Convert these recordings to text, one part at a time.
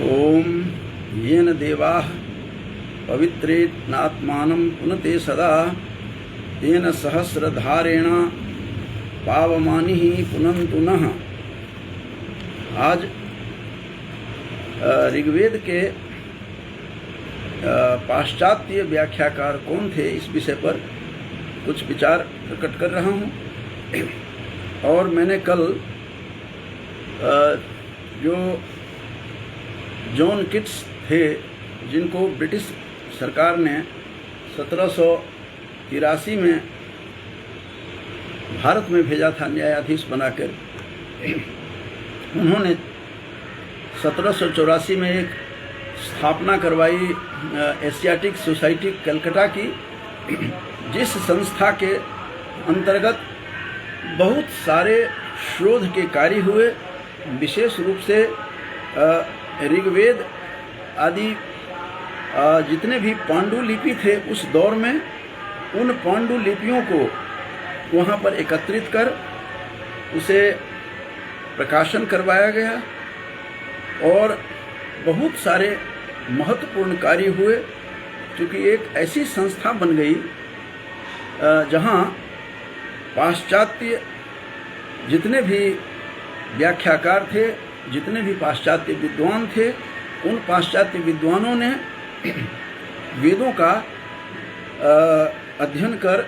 ओम येन देवाः पवित्रेणात्मानं पुनते सदा तेन सहस्रधारेण पावमानिः पुनन्तु नः। आज ऋग्वेद के पाश्चात्य व्याख्याकार कौन थे, इस विषय पर कुछ विचार प्रकट कर रहा हूँ। और मैंने कल जो जॉन किट्स थे, जिनको ब्रिटिश सरकार ने 1783 में भारत में भेजा था न्यायाधीश बनाकर, उन्होंने 1784 में एक स्थापना करवाई एशियाटिक सोसाइटी कलकत्ता की, जिस संस्था के अंतर्गत बहुत सारे शोध के कार्य हुए। विशेष रूप से ऋग्वेद आदि जितने भी पांडुलिपि थे उस दौर में, उन पांडुलिपियों को वहाँ पर एकत्रित कर उसे प्रकाशन करवाया गया और बहुत सारे महत्वपूर्ण कार्य हुए। क्योंकि एक ऐसी संस्था बन गई जहाँ पाश्चात्य जितने भी व्याख्याकार थे, जितने भी पाश्चात्य विद्वान थे, उन पाश्चात्य विद्वानों ने वेदों का अध्ययन कर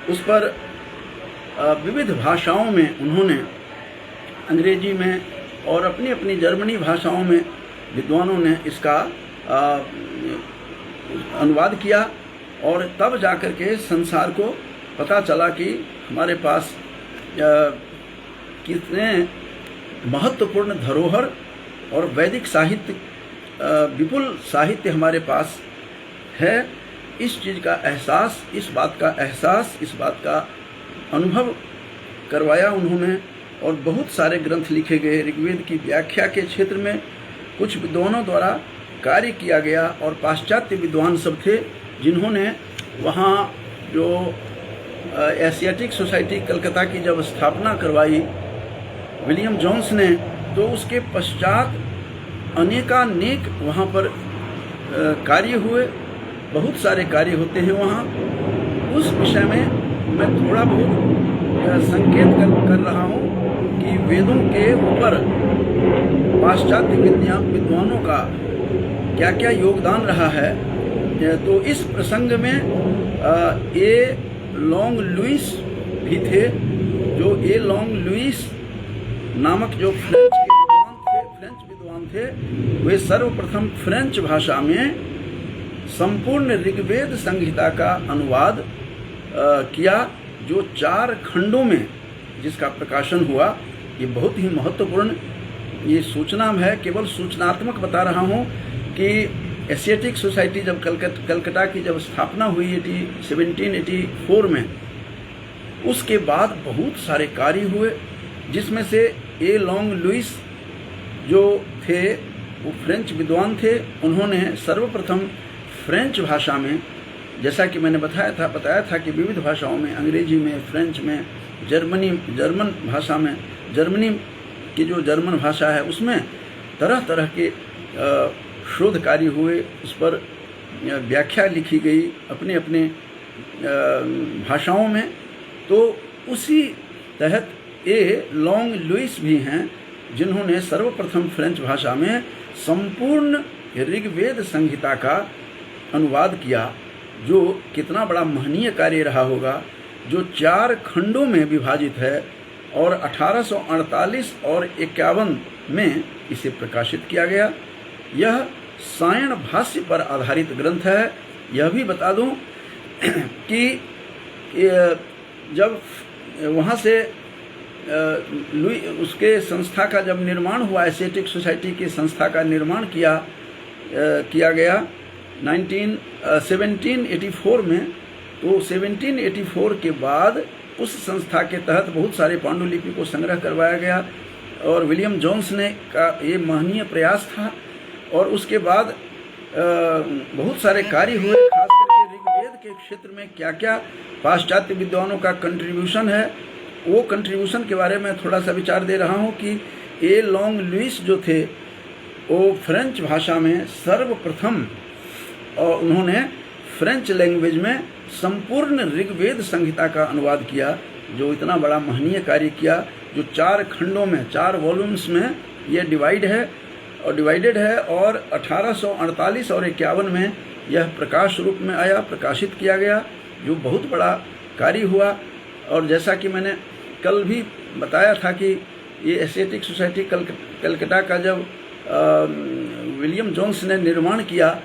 उस पर विविध भाषाओं में उन्होंने, अंग्रेजी में और अपनी अपनी जर्मनी भाषाओं में विद्वानों ने इसका अनुवाद किया। और तब जाकर के संसार को पता चला कि हमारे पास कितने महत्वपूर्ण धरोहर और वैदिक साहित्य, विपुल साहित्य हमारे पास है। इस चीज़ का एहसास, इस बात का अनुभव करवाया उन्होंने। और बहुत सारे ग्रंथ लिखे गए ऋग्वेद की व्याख्या के क्षेत्र में, कुछ विद्वानों द्वारा कार्य किया गया। और पाश्चात्य विद्वान सब थे जिन्होंने वहाँ जो एशियाटिक सोसाइटी कलकत्ता की जब स्थापना करवाई विलियम जोन्स ने, तो उसके पश्चात अनेकानेक वहाँ पर कार्य हुए। बहुत सारे कार्य होते हैं वहाँ। उस विषय में मैं थोड़ा बहुत संकेत कर रहा हूँ कि वेदों के ऊपर पाश्चात्य विद्वानों का क्या क्या योगदान रहा है। तो इस प्रसंग में ए लॉन्ग लुइस भी थे। जो ए लॉन्ग लुइस नामक जो फ्रेंच विद्वान थे, वे सर्वप्रथम फ्रेंच भाषा में संपूर्ण ऋग्वेद संहिता का अनुवाद किया, जो 4 खंडों में जिसका प्रकाशन हुआ। ये बहुत ही महत्वपूर्ण ये सूचना है, केवल सूचनात्मक बता रहा हूँ कि एशियाटिक सोसाइटी जब कलकत्ता की जब स्थापना हुई 1784 में, उसके बाद बहुत सारे कार्य हुए, जिसमें से ए लॉन्ग लुइस जो थे वो फ्रेंच विद्वान थे। उन्होंने सर्वप्रथम फ्रेंच भाषा में, जैसा कि मैंने बताया था कि विविध भाषाओं में, अंग्रेजी में, फ्रेंच में, जर्मन भाषा में, जर्मनी की जो जर्मन भाषा है उसमें तरह तरह के शोध कार्य हुए। उस पर व्याख्या लिखी गई अपने अपने भाषाओं में। तो उसी तहत ए लॉन्ग लुइस भी हैं, जिन्होंने सर्वप्रथम फ्रेंच भाषा में संपूर्ण ऋग्वेद संहिता का अनुवाद किया, जो कितना बड़ा महनीय कार्य रहा होगा, जो 4 खंडों में विभाजित है। और 1848 और 51 में इसे प्रकाशित किया गया। यह सायण भाष्य पर आधारित ग्रंथ है। यह भी बता दूं कि जब वहाँ से उसके संस्था का जब निर्माण हुआ, एशियाटिक सोसाइटी की संस्था का निर्माण किया गया 1784 में। तो 1784 के बाद उस संस्था के तहत बहुत सारे पांडुलिपि को संग्रह करवाया गया। और विलियम जोन्स ने का ये महनीय प्रयास था। और उसके बाद बहुत सारे कार्य हुए, खास करके ऋग्वेद के क्षेत्र में क्या क्या पाश्चात्य विद्वानों का कंट्रीब्यूशन है, वो कंट्रीब्यूशन के बारे में थोड़ा सा विचार दे रहा हूँ कि ए लॉन्ग लुइस जो थे वो फ्रेंच भाषा में सर्वप्रथम और उन्होंने फ्रेंच लैंग्वेज में संपूर्ण ऋग्वेद संहिता का अनुवाद किया, जो इतना बड़ा महनीय कार्य किया, जो 4 खंडों में 4 वॉल्यूम्स में ये डिवाइडेड है और 1848 और 51 में यह प्रकाश रूप में आया, प्रकाशित किया गया, जो बहुत बड़ा कार्य हुआ। और जैसा कि मैंने कल भी बताया था कि ये एशियाटिक सोसाइटी कलकत्ता का जब विलियम जोन्स ने निर्माण किया,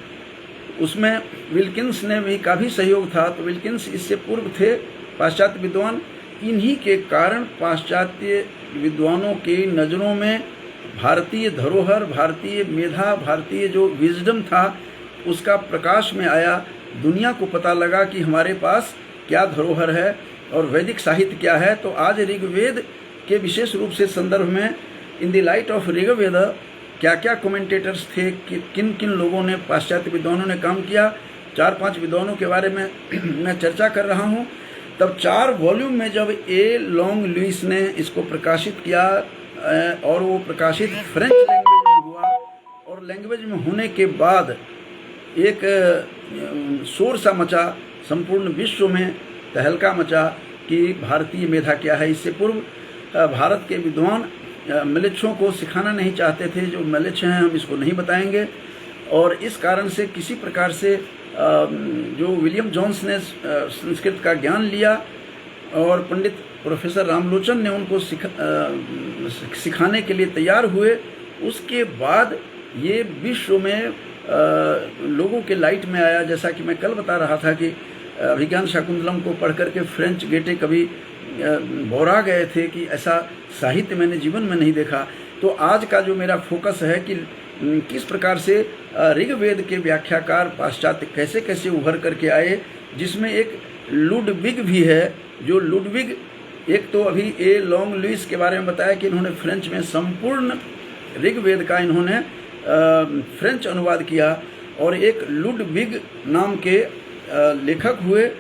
उसमें विल्किंस ने भी काफ़ी सहयोग था। तो विल्किंस इससे पूर्व थे पाश्चात्य विद्वान। इन्हीं के कारण पाश्चात्य विद्वानों की नज़रों में भारतीय धरोहर, भारतीय मेधा, भारतीय जो विजडम था उसका प्रकाश में आया। दुनिया को पता लगा कि हमारे पास क्या धरोहर है और वैदिक साहित्य क्या है। तो आज ऋग्वेद के विशेष रूप से संदर्भ में in the light of Rigveda क्या क्या कमेंटेटर्स थे, किन किन लोगों ने, पाश्चात्य विद्वानों ने काम किया, 4-5 विद्वानों के बारे में मैं चर्चा कर रहा हूँ। तब 4 वॉल्यूम में जब ए लॉन्ग लुइस ने इसको प्रकाशित किया और वो प्रकाशित फ्रेंच लैंग्वेज में हुआ, और लैंग्वेज में होने के बाद एक शोर सा मचा, संपूर्ण विश्व में तहलका मचा कि भारतीय मेधा क्या है। इससे पूर्व भारत के विद्वान म्लेच्छों को सिखाना नहीं चाहते थे, जो म्लेच्छ हैं हम इसको नहीं बताएंगे। और इस कारण से किसी प्रकार से जो विलियम जोन्स ने संस्कृत का ज्ञान लिया और पंडित प्रोफेसर रामलोचन ने उनको सिखाने के लिए तैयार हुए, उसके बाद ये विश्व में लोगों के लाइट में आया। जैसा कि मैं कल बता रहा था कि अभिज्ञान शाकुंतलम को पढ़ करके फ्रेंच गेटे कभी बौरा गए थे कि ऐसा साहित्य मैंने जीवन में नहीं देखा। तो आज का जो मेरा फोकस है कि किस प्रकार से ऋग्वेद के व्याख्याकार पाश्चात्य कैसे कैसे उभर करके आए, जिसमें एक लुडविग भी है। जो लुडविग, एक तो अभी ए लॉन्ग लुइस के बारे में बताया कि इन्होंने फ्रेंच में संपूर्ण ऋग्वेद का इन्होंने फ्रेंच अनुवाद किया, और एक लुडविग नाम के लेखक हुए।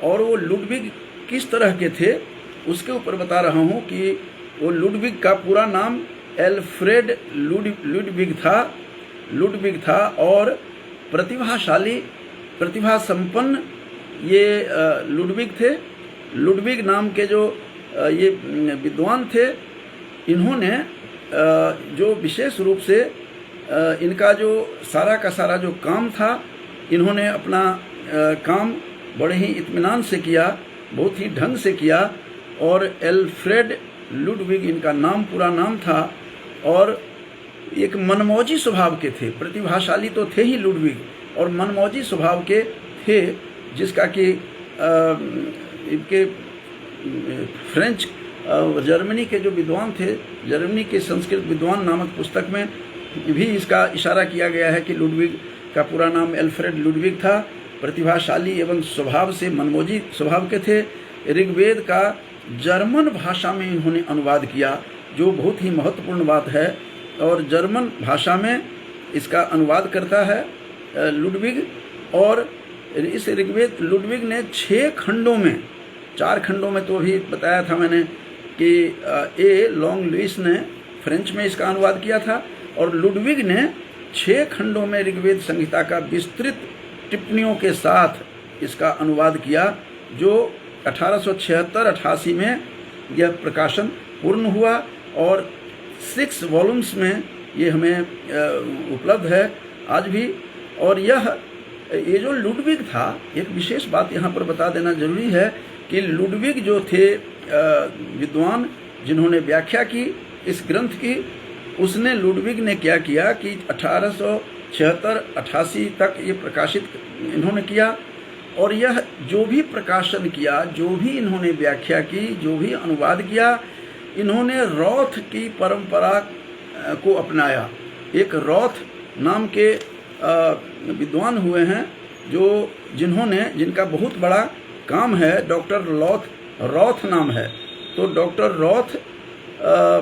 और वो लुडविग किस तरह के थे उसके ऊपर बता रहा हूँ कि वो लुडविग का पूरा नाम एल्फ्रेड लुडविग था और प्रतिभाशाली, प्रतिभा संपन्न ये लुडविग थे। लुडविग नाम के जो ये विद्वान थे, इन्होंने जो विशेष रूप से इनका जो सारा का सारा जो काम था, इन्होंने अपना काम बड़े ही इत्मीनान से किया, बहुत ही ढंग से किया। और एल्फ्रेड लुडविग इनका नाम, पूरा नाम था, और एक मनमौजी स्वभाव के थे। प्रतिभाशाली तो थे ही लुडविग, और मनमौजी स्वभाव के थे, जिसका कि इनके फ्रेंच जर्मनी के जो विद्वान थे, जर्मनी के संस्कृत विद्वान नामक पुस्तक में भी इसका इशारा किया गया है कि लुडविग का पूरा नाम एल्फ्रेड लुडविग था। प्रतिभाशाली एवं स्वभाव से मनमौजी स्वभाव के थे। ऋग्वेद का जर्मन भाषा में इन्होंने अनुवाद किया, जो बहुत ही महत्वपूर्ण बात है। और जर्मन भाषा में इसका अनुवाद करता है लुडविग। और इस ऋग्वेद लुडविग ने 6 खंडों में, 4 खंडों में तो अभी बताया था मैंने कि ए लॉन्ग लुइस ने फ्रेंच में इसका अनुवाद किया था, और लुडविग ने 6 खंडों में ऋग्वेद संहिता का विस्तृत टिप्पणियों के साथ इसका अनुवाद किया, जो 1876-88 में यह प्रकाशन पूर्ण हुआ, और 6 वॉल्यूम्स में ये हमें उपलब्ध है आज भी। और ये जो लुडविग था, एक विशेष बात यहाँ पर बता देना जरूरी है कि लुडविग जो थे विद्वान जिन्होंने व्याख्या की इस ग्रंथ की, उसने लुडविग ने क्या किया कि 1876-88 तक ये प्रकाशित इन्होंने किया। और यह जो भी प्रकाशन किया, जो भी इन्होंने व्याख्या की, जो भी अनुवाद किया, इन्होंने रॉथ की परंपरा को अपनाया। एक रॉथ नाम के विद्वान हुए हैं जिनका बहुत बड़ा काम है, डॉक्टर रॉथ नाम है। तो डॉक्टर रॉथ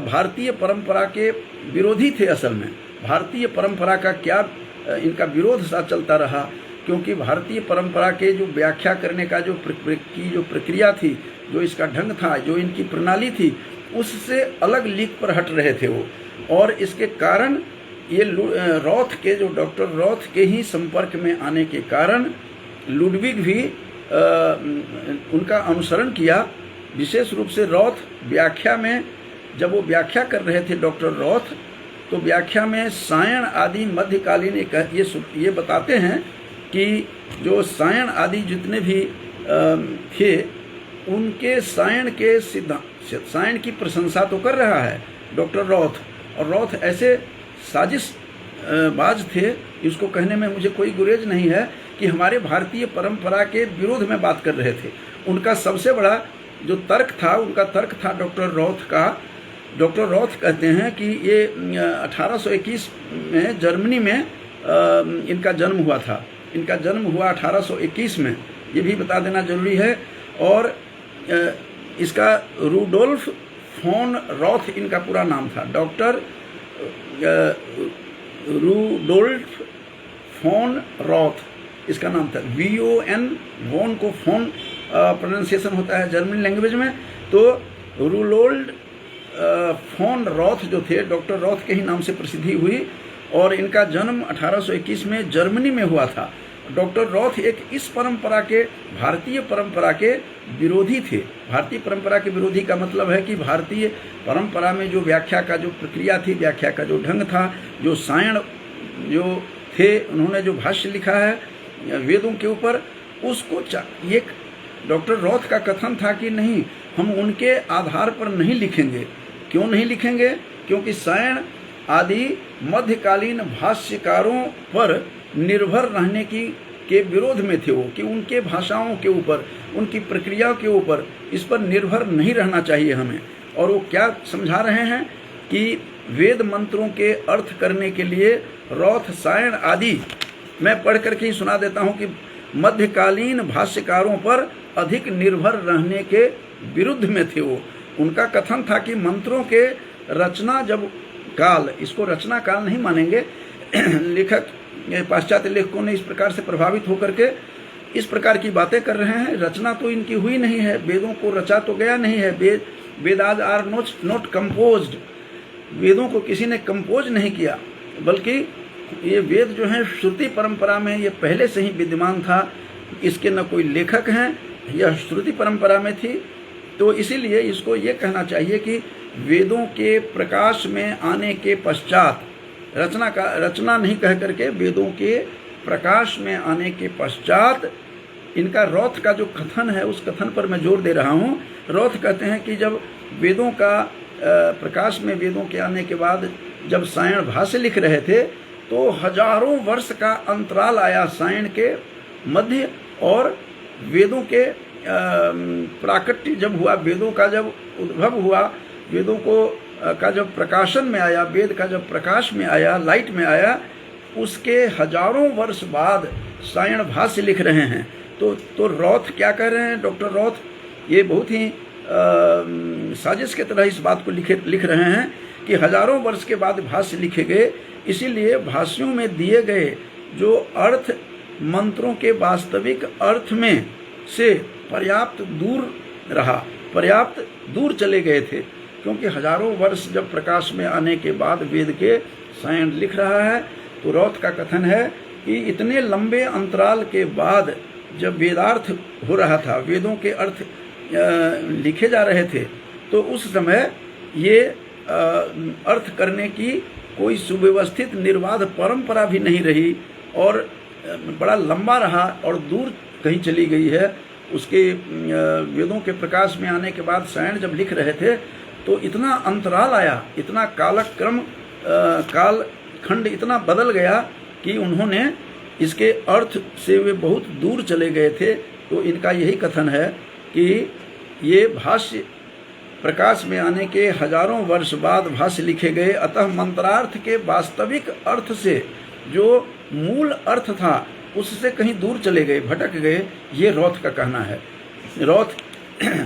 भारतीय परंपरा के विरोधी थे। असल में भारतीय परंपरा का क्या इनका विरोध सा चलता रहा, क्योंकि भारतीय परंपरा के जो व्याख्या करने का जो प्रक्रिया थी, जो इसका ढंग था, जो इनकी प्रणाली थी, उससे अलग लीक पर हट रहे थे वो। और इसके कारण ये रॉथ के जो डॉक्टर रॉथ के ही संपर्क में आने के कारण लुडविग भी उनका अनुसरण किया। विशेष रूप से रॉथ व्याख्या में, जब वो व्याख्या कर रहे थे डॉक्टर रॉथ, तो व्याख्या में सायण आदि मध्यकालीन ये बताते हैं कि जो सायण आदि जितने भी थे उनके सायण के सिद्धांत, सायण की प्रशंसा तो कर रहा है डॉक्टर रॉथ, और रॉथ ऐसे साजिश बाज थे, इसको कहने में मुझे कोई गुरेज नहीं है कि हमारे भारतीय परंपरा के विरोध में बात कर रहे थे। उनका सबसे बड़ा जो तर्क था, उनका तर्क था डॉक्टर रॉथ का। डॉक्टर रॉथ कहते हैं कि ये 1821 में जर्मनी में इनका जन्म हुआ था। इनका जन्म हुआ 1821 में, ये भी बता देना जरूरी है। और इसका रूडोल्फ फॉन रॉथ इनका पूरा नाम था, डॉक्टर रूडोल्फ फॉन रॉथ इसका नाम था। VON, वॉन को फॉन प्रोनाउंसिएशन होता है जर्मन लैंग्वेज में। तो रूडोल्फ फॉन रॉथ जो थे, डॉक्टर रॉथ के ही नाम से प्रसिद्धि हुई, और इनका जन्म 1821 में जर्मनी में हुआ था। डॉक्टर रॉथ एक इस परंपरा के, भारतीय परंपरा के विरोधी थे। भारतीय परंपरा के विरोधी का मतलब है कि भारतीय परंपरा में जो व्याख्या का जो प्रक्रिया थी, व्याख्या का जो ढंग था, जो सायण जो थे, उन्होंने जो भाष्य लिखा है वेदों के ऊपर, उसको एक डॉक्टर रॉथ का कथन था कि नहीं, हम उनके आधार पर नहीं लिखेंगे। क्यों नहीं लिखेंगे? क्योंकि सायण आदि मध्यकालीन भाष्यकारों पर निर्भर रहने के विरोध में थे वो, कि उनके भाषाओं के ऊपर, उनकी प्रक्रिया के ऊपर, इस पर निर्भर नहीं रहना चाहिए हमें। और वो क्या समझा रहे हैं कि वेद मंत्रों के अर्थ करने के लिए रॉथ, सायण आदि, मैं पढ़ करके ही सुना देता हूँ कि मध्यकालीन भाष्यकारों पर अधिक निर्भर रहने के विरुद्ध में थे वो। उनका कथन था कि मंत्रों के रचना जब काल, इसको रचना काल नहीं मानेंगे, लेखक पाश्चात्य लेखकों ने इस प्रकार से प्रभावित होकर के इस प्रकार की बातें कर रहे हैं। रचना तो इनकी हुई नहीं है, वेदों को रचा तो गया नहीं है। वेदाज आर नॉट कंपोज्ड, वेदों को किसी ने कंपोज नहीं किया, बल्कि ये वेद जो है श्रुति परंपरा में ये पहले से ही विद्यमान था। इसके न कोई लेखक हैं, यह श्रुति परंपरा में थी। तो इसीलिए इसको ये कहना चाहिए कि वेदों के प्रकाश में आने के पश्चात, रचना नहीं कह करके वेदों के प्रकाश में आने के पश्चात, इनका रॉथ का जो कथन है उस कथन पर मैं जोर दे रहा हूँ। रॉथ कहते हैं कि जब वेदों का प्रकाश में, वेदों के आने के बाद जब सायण भाष्य लिख रहे थे, तो हजारों वर्ष का अंतराल आया सायण के मध्य और वेदों के प्राकट्य जब हुआ, वेदों का जब उद्भव हुआ, वेदों को का जब प्रकाशन में आया, वेद का जब प्रकाश में आया, लाइट में आया, उसके हजारों वर्ष बाद सायण भाष्य लिख रहे हैं। तो रॉथ क्या कह रहे हैं? डॉक्टर रॉथ ये बहुत ही साजिश के तरह इस बात को लिख रहे हैं कि हजारों वर्ष के बाद भाष्य लिखे गए, इसीलिए भाष्यों में दिए गए जो अर्थ मंत्रों के वास्तविक अर्थ में से पर्याप्त दूर रहा, पर्याप्त दूर चले गए थे। क्योंकि हजारों वर्ष जब प्रकाश में आने के बाद वेद के सायण लिख रहा है, तो रॉथ का कथन है कि इतने लंबे अंतराल के बाद जब वेदार्थ हो रहा था, वेदों के अर्थ लिखे जा रहे थे, तो उस समय ये अर्थ करने की कोई सुव्यवस्थित निर्बाध परंपरा भी नहीं रही और बड़ा लंबा रहा और दूर कहीं चली गई है। उसके वेदों के प्रकाश में आने के बाद सायण जब लिख रहे थे, तो इतना अंतराल आया, इतना कालक्रम, कालखंड इतना बदल गया कि उन्होंने इसके अर्थ से वे बहुत दूर चले गए थे। तो इनका यही कथन है कि ये भाष्य प्रकाश में आने के हजारों वर्ष बाद भाष्य लिखे गए, अतः मंत्रार्थ के वास्तविक अर्थ से जो मूल अर्थ था उससे कहीं दूर चले गए, भटक गए। ये रॉथ का कहना है। रॉथ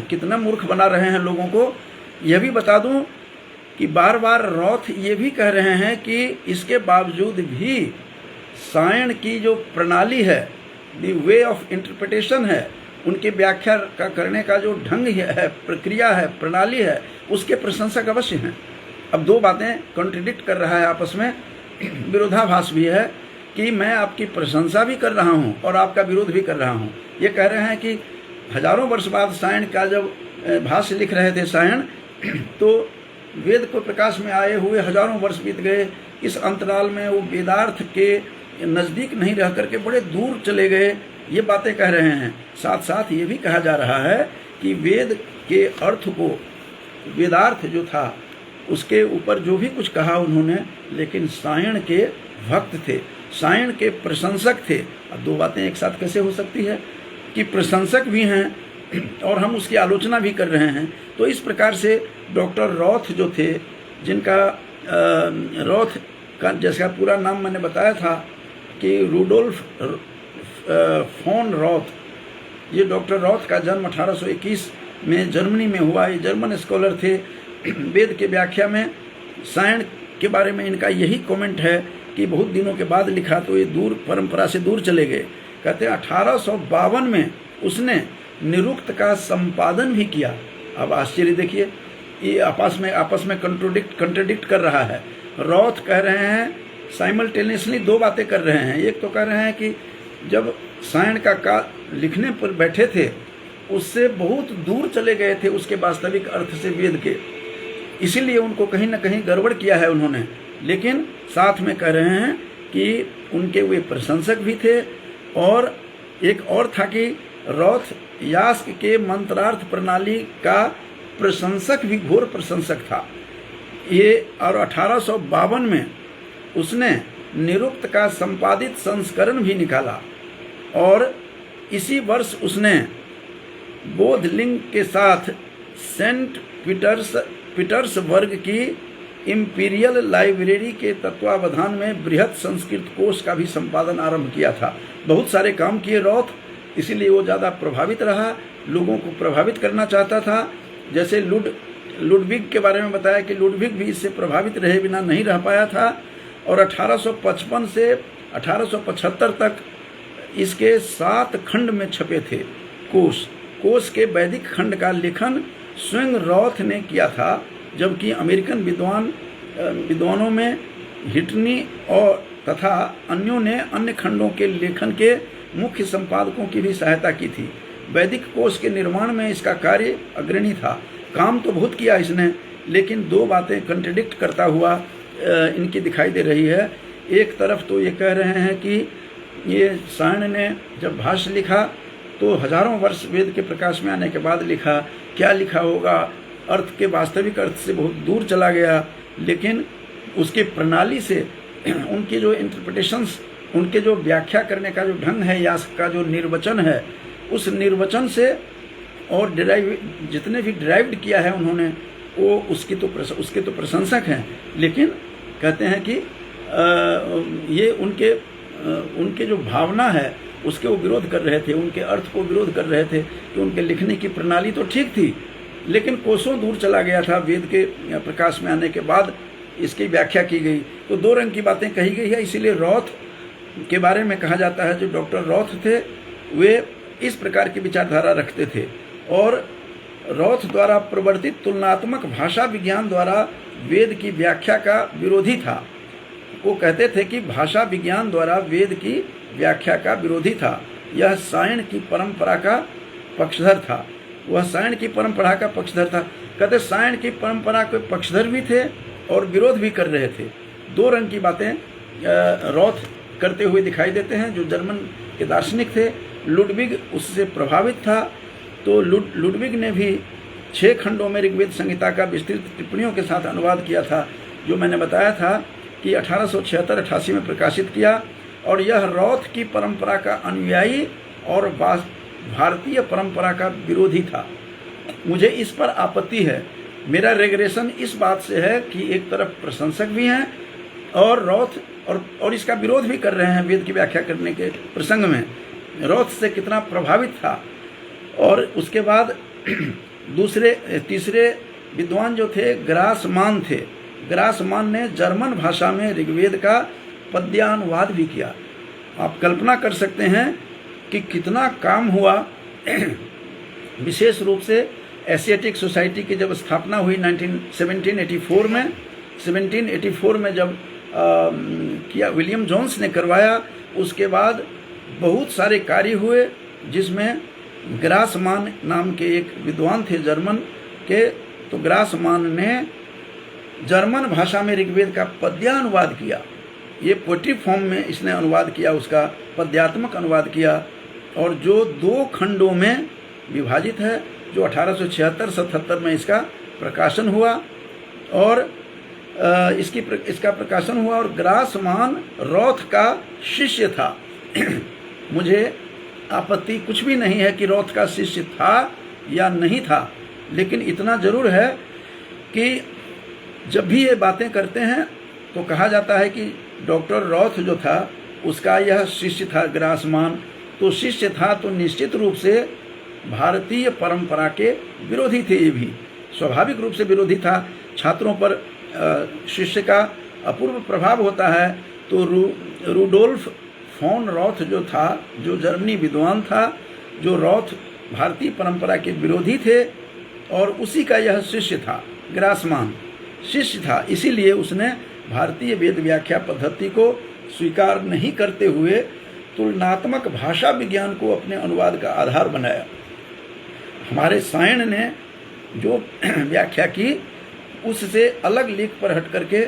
कितना मूर्ख बना रहे हैं लोगों को। यह भी बता दूं कि बार बार रॉथ ये भी कह रहे हैं कि इसके बावजूद भी सायण की जो प्रणाली है, द वे ऑफ इंटरप्रिटेशन है, उनके व्याख्या का करने का जो ढंग है, प्रक्रिया है, प्रणाली है, उसके प्रशंसक अवश्य हैं। अब दो बातें कॉन्ट्रडिक्ट कर रहा है आपस में। विरोधाभास भी है कि मैं आपकी प्रशंसा भी कर रहा हूँ और आपका विरोध भी कर रहा हूँ। ये कह रहे हैं कि हजारों वर्ष बाद सायण का जब भाष्य लिख रहे थे सायण, तो वेद को प्रकाश में आए हुए हजारों वर्ष बीत गए। इस अंतराल में वो वेदार्थ के नज़दीक नहीं रह करके बड़े दूर चले गए, ये बातें कह रहे हैं। साथ साथ ये भी कहा जा रहा है कि वेद के अर्थ को, वेदार्थ जो था उसके ऊपर जो भी कुछ कहा उन्होंने, लेकिन सायण के भक्त थे, सायण के प्रशंसक थे। अब दो बातें एक साथ कैसे हो सकती है कि प्रशंसक भी हैं और हम उसकी आलोचना भी कर रहे हैं। तो इस प्रकार से डॉक्टर रॉथ जो थे, जिनका रॉथ का जैसा पूरा नाम मैंने बताया था कि रूडोल्फ फॉन रॉथ, ये डॉक्टर रॉथ का जन्म 1821 में जर्मनी में हुआ। ये जर्मन स्कॉलर थे। वेद के व्याख्या में सायण के बारे में इनका यही कमेंट है कि बहुत दिनों के बाद लिखा तो ये दूर परंपरा से दूर चले गए। कहते हैं 1852 में उसने निरुक्त का संपादन भी किया। अब आश्चर्य देखिए, ये आपस में कंट्रोडिक्ट कर रहा है। रॉथ कह रहे हैं साइमल्टेनियसली दो बातें कर रहे हैं। एक तो कह रहे हैं कि जब सायण का लिखने पर बैठे थे उससे बहुत दूर चले गए थे उसके वास्तविक अर्थ से वेद के, इसीलिए उनको कहीं ना कहीं गड़बड़ किया है उन्होंने। लेकिन साथ में कह रहे हैं कि उनके वे प्रशंसक भी थे। और एक और था कि रॉथ यास्क के मंत्रार्थ प्रणाली का प्रशंसक भी, घोर प्रशंसक था ये। और 1852 में उसने निरुक्त का संपादित संस्करण भी निकाला और इसी वर्ष उसने बोधलिंग के साथ सेंट पीटर्सबर्ग की इंपीरियल लाइब्रेरी के तत्वावधान में बृहत संस्कृत कोश का भी संपादन आरंभ किया था। बहुत सारे काम किए रॉथ, इसीलिए वो ज़्यादा प्रभावित रहा, लोगों को प्रभावित करना चाहता था। जैसे लुडविग के बारे में बताया कि लुडविग भी इससे प्रभावित रहे बिना नहीं रह पाया था। और 1855 से 1875 तक इसके 7 खंड में छपे थे कोश के वैदिक खंड का लेखन स्वयं रॉथ ने किया था, जबकि अमेरिकन विद्वानों में हिटनी और तथा अन्यों ने अन्य खंडों के लेखन के मुख्य संपादकों की भी सहायता की थी। वैदिक कोश के निर्माण में इसका कार्य अग्रणी था। काम तो बहुत किया इसने, लेकिन दो बातें कंट्रडिक्ट करता हुआ इनकी दिखाई दे रही है। एक तरफ तो ये कह रहे हैं कि ये सायण ने जब भाष्य लिखा तो हजारों वर्ष वेद के प्रकाश में आने के बाद लिखा, क्या लिखा होगा, अर्थ के वास्तविक अर्थ से बहुत दूर चला गया। लेकिन उसकी प्रणाली से उनकी जो इंटरप्रिटेशंस, उनके जो व्याख्या करने का जो ढंग है, यास्क का जो निर्वचन है, उस निर्वचन से और जितने भी डिराइव्ड किया है उन्होंने, वो उसके तो प्रशंसक हैं। लेकिन कहते हैं कि ये उनके जो भावना है उसके वो विरोध कर रहे थे, उनके अर्थ को विरोध कर रहे थे कि उनके लिखने की प्रणाली तो ठीक थी, लेकिन कोसों दूर चला गया था। वेद के प्रकाश में आने के बाद इसकी व्याख्या की गई तो दो रंग की बातें कही गई है। इसीलिए रॉथ के बारे में कहा जाता है, जो डॉक्टर रॉथ थे वे इस प्रकार की विचारधारा रखते थे और रॉथ द्वारा प्रवर्तित तुलनात्मक भाषा विज्ञान द्वारा वेद की व्याख्या का विरोधी था। वो कहते थे कि भाषा विज्ञान द्वारा वेद की व्याख्या का विरोधी था। यह सायण की परंपरा का पक्षधर था। वह सायण की परंपरा का पक्षधर था। कहते सायण की परंपरा के पक्षधर भी थे और विरोध भी कर रहे थे। दो रंग की बातें रॉथ करते हुए दिखाई देते हैं। जो जर्मन के दार्शनिक थे, लुडविग उससे प्रभावित था, तो लुडविग ने भी 6 खंडों में ऋग्वेद संहिता का विस्तृत टिप्पणियों के साथ अनुवाद किया था, जो मैंने बताया था कि 1876-88 में प्रकाशित किया। और यह रॉथ की परंपरा का अनुयायी और भारतीय परंपरा का विरोधी था। मुझे इस पर आपत्ति है। मेरा रेगरेशन इस बात से है कि एक तरफ प्रशंसक भी हैं और रॉथ और इसका विरोध भी कर रहे हैं। वेद की व्याख्या करने के प्रसंग में रॉथ से कितना प्रभावित था। और उसके बाद तीसरे विद्वान जो थे ग्रासमान थे। ग्रासमान ने जर्मन भाषा में ऋग्वेद का पद्यानुवाद भी किया। आप कल्पना कर सकते हैं कि कितना काम हुआ। विशेष रूप से एशियाटिक सोसाइटी की जब स्थापना हुई 1784 में जब किया, विलियम जोन्स ने करवाया। उसके बाद बहुत सारे कार्य हुए, जिसमें ग्रासमान नाम के एक विद्वान थे जर्मन के, तो ग्रासमान ने जर्मन भाषा में ऋग्वेद का पद्यानुवाद किया। ये पोएट्री फॉर्म में इसने अनुवाद किया, उसका पद्यात्मक अनुवाद किया, और जो 2 खंडों में विभाजित है, जो 1876-77 में इसका प्रकाशन हुआ। और इसका प्रकाशन हुआ। और ग्रासमान रॉथ का शिष्य था। मुझे आपत्ति कुछ भी नहीं है कि रॉथ का शिष्य था या नहीं था, लेकिन इतना जरूर है कि जब भी ये बातें करते हैं तो कहा जाता है कि डॉक्टर रॉथ जो था उसका यह शिष्य था ग्रासमान। तो शिष्य था तो निश्चित रूप से भारतीय परंपरा के विरोधी थे। ये भी स्वाभाविक रूप से विरोधी था। छात्रों पर शिष्य का अपूर्व प्रभाव होता है। तो रूडोल्फ फॉन रॉथ जो था, जो जर्मनी विद्वान था, जो रॉथ भारतीय परंपरा के विरोधी थे, और उसी का यह शिष्य था। ग्रासमान शिष्य था, इसीलिए उसने भारतीय वेद व्याख्या पद्धति को स्वीकार नहीं करते हुए तुलनात्मक भाषा विज्ञान को अपने अनुवाद का आधार बनाया। हमारे सायण ने जो व्याख्या की उससे अलग लेख पर हट करके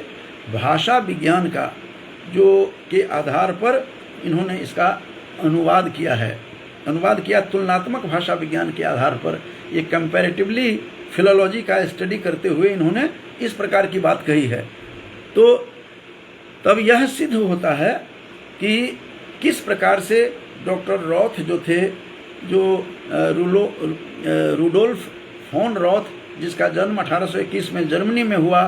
भाषा विज्ञान का जो के आधार पर इन्होंने इसका अनुवाद किया है। अनुवाद किया तुलनात्मक भाषा विज्ञान के आधार पर। ये कंपैरेटिवली फिलोलॉजी का स्टडी करते हुए इन्होंने इस प्रकार की बात कही है। तो तब यह सिद्ध होता है कि किस प्रकार से डॉक्टर रॉथ जो थे, जो रूडोल्फ फॉन रॉथ, जिसका जन्म 1821 में जर्मनी में हुआ,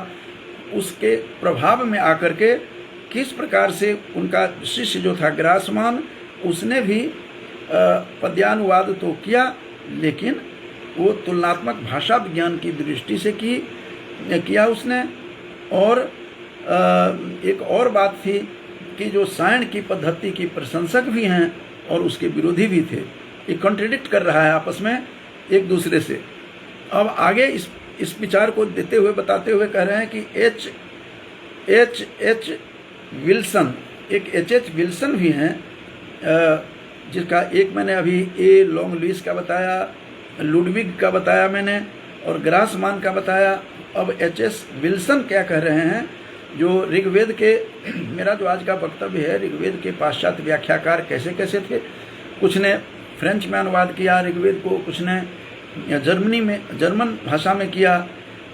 उसके प्रभाव में आकर के किस प्रकार से उनका शिष्य जो था ग्रासमान, उसने भी पद्यानुवाद तो किया, लेकिन वो तुलनात्मक भाषा विज्ञान की दृष्टि से किया उसने। और एक और बात थी कि जो सायण की पद्धति की प्रशंसक भी हैं और उसके विरोधी भी थे। ये कॉन्ट्रडिक्ट कर रहा है आपस में एक दूसरे से। अब आगे इस विचार को देते हुए बताते हुए कह रहे हैं कि एच विल्सन, एक एच विल्सन भी हैं, जिसका एक मैंने अभी ए लॉन्ग लुइस का बताया, लुडविग का बताया मैंने, और ग्रासमान का बताया। अब एच विल्सन क्या कह रहे हैं, जो ऋग्वेद के, मेरा जो आज का वक्तव्य है, ऋग्वेद के पाश्चात्य व्याख्याकार कैसे कैसे थे। कुछ ने फ्रेंच में अनुवाद किया ऋग्वेद को, कुछ ने जर्मन भाषा में किया,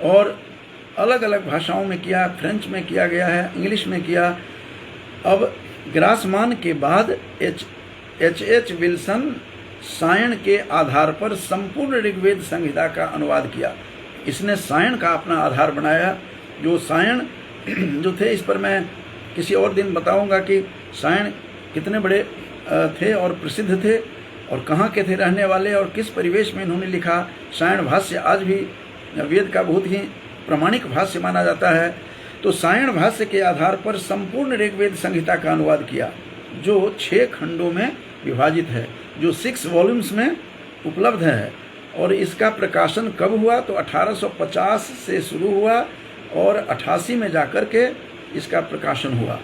और अलग अलग भाषाओं में किया। फ्रेंच में किया गया है, इंग्लिश में किया। अब ग्रासमान के बाद एच विल्सन सायण के आधार पर संपूर्ण ऋग्वेद संहिता का अनुवाद किया। इसने सायण का अपना आधार बनाया। जो सायण जो थे, इस पर मैं किसी और दिन बताऊंगा कि सायण कितने बड़े थे और प्रसिद्ध थे, और कहाँ के थे रहने वाले, और किस परिवेश में इन्होंने लिखा। सायण भाष्य आज भी वेद का बहुत ही प्रामाणिक भाष्य माना जाता है। तो सायण भाष्य के आधार पर संपूर्ण ऋग्वेद संहिता का अनुवाद किया, जो 6 खंडों में विभाजित है, जो 6 वॉल्यूम्स में उपलब्ध है। और इसका प्रकाशन कब हुआ, तो 1850 से शुरू हुआ और 88 में जाकर के इसका प्रकाशन हुआ।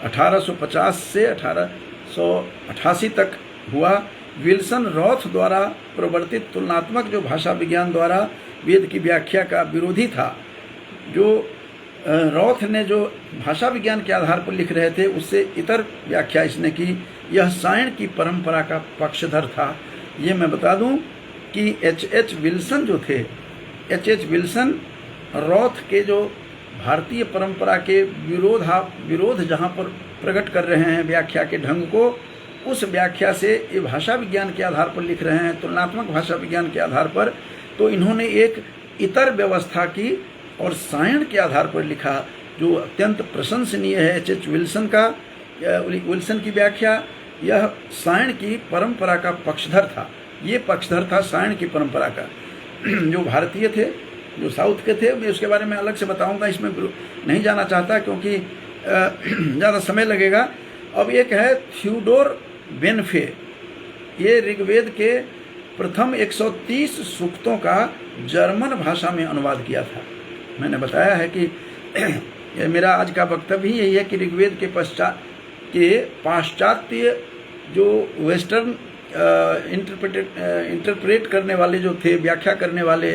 1850 से 1888 तक हुआ। विल्सन रॉथ द्वारा प्रवर्तित तुलनात्मक जो भाषा विज्ञान द्वारा वेद की व्याख्या का विरोधी था। जो रॉथ ने जो भाषा विज्ञान के आधार पर लिख रहे थे, उससे इतर व्याख्या इसने की। यह सायण की परंपरा का पक्षधर था। ये मैं बता दूं कि एच विल्सन जो थे, एच विल्सन रॉथ के जो भारतीय परंपरा के विरोध जहाँ पर प्रकट कर रहे हैं व्याख्या के ढंग को, उस व्याख्या से ये भाषा विज्ञान के आधार पर लिख रहे हैं, तुलनात्मक भाषा विज्ञान के आधार पर। तो इन्होंने एक इतर व्यवस्था की और सायण के आधार पर लिखा, जो अत्यंत प्रशंसनीय है। एच विल्सन की व्याख्या, यह सायण की परंपरा का पक्षधर था। ये पक्षधर था सायण की परंपरा का। जो भारतीय थे, जो साउथ के थे, मैं उसके बारे में अलग से बताऊंगा, इसमें नहीं जाना चाहता क्योंकि ज़्यादा समय लगेगा। अब एक है थ्यूडोर बेनफे। ये ऋग्वेद के प्रथम 130 सूक्तों का जर्मन भाषा में अनुवाद किया था। मैंने बताया है कि मेरा आज का वक्तव्य ही यही है कि ऋग्वेद के पाश्चात्य जो वेस्टर्न इंटरप्रेट करने वाले जो थे, व्याख्या करने वाले,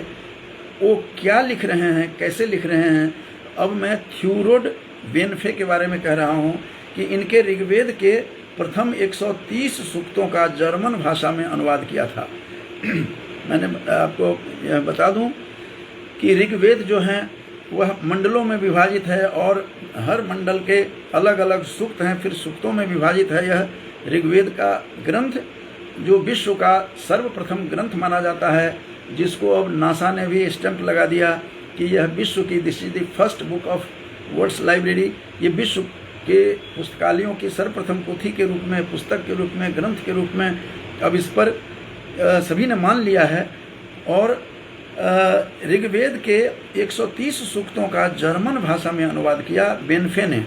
वो क्या लिख रहे हैं, कैसे लिख रहे हैं। अब मैं थ्यूरोड बेनफे के बारे में कह रहा हूँ कि इनके ऋग्वेद के प्रथम 130 सूक्तों का जर्मन भाषा में अनुवाद किया था। मैंने आपको यह बता दूं कि ऋग्वेद जो है वह मंडलों में विभाजित है और हर मंडल के अलग अलग सूक्त हैं, फिर सूक्तों में विभाजित है। यह ऋग्वेद का ग्रंथ जो विश्व का सर्वप्रथम ग्रंथ माना जाता है, जिसको अब नासा ने भी स्टैंप लगा दिया कि यह विश्व की this is the first book of world's library. ये विश्व के पुस्तकालयों की सर्वप्रथम पोथी के रूप में, पुस्तक के रूप में, ग्रंथ के रूप में अब इस पर सभी ने मान लिया है। और ऋग्वेद के 130 सूक्तों का जर्मन भाषा में अनुवाद किया बेनफे ने,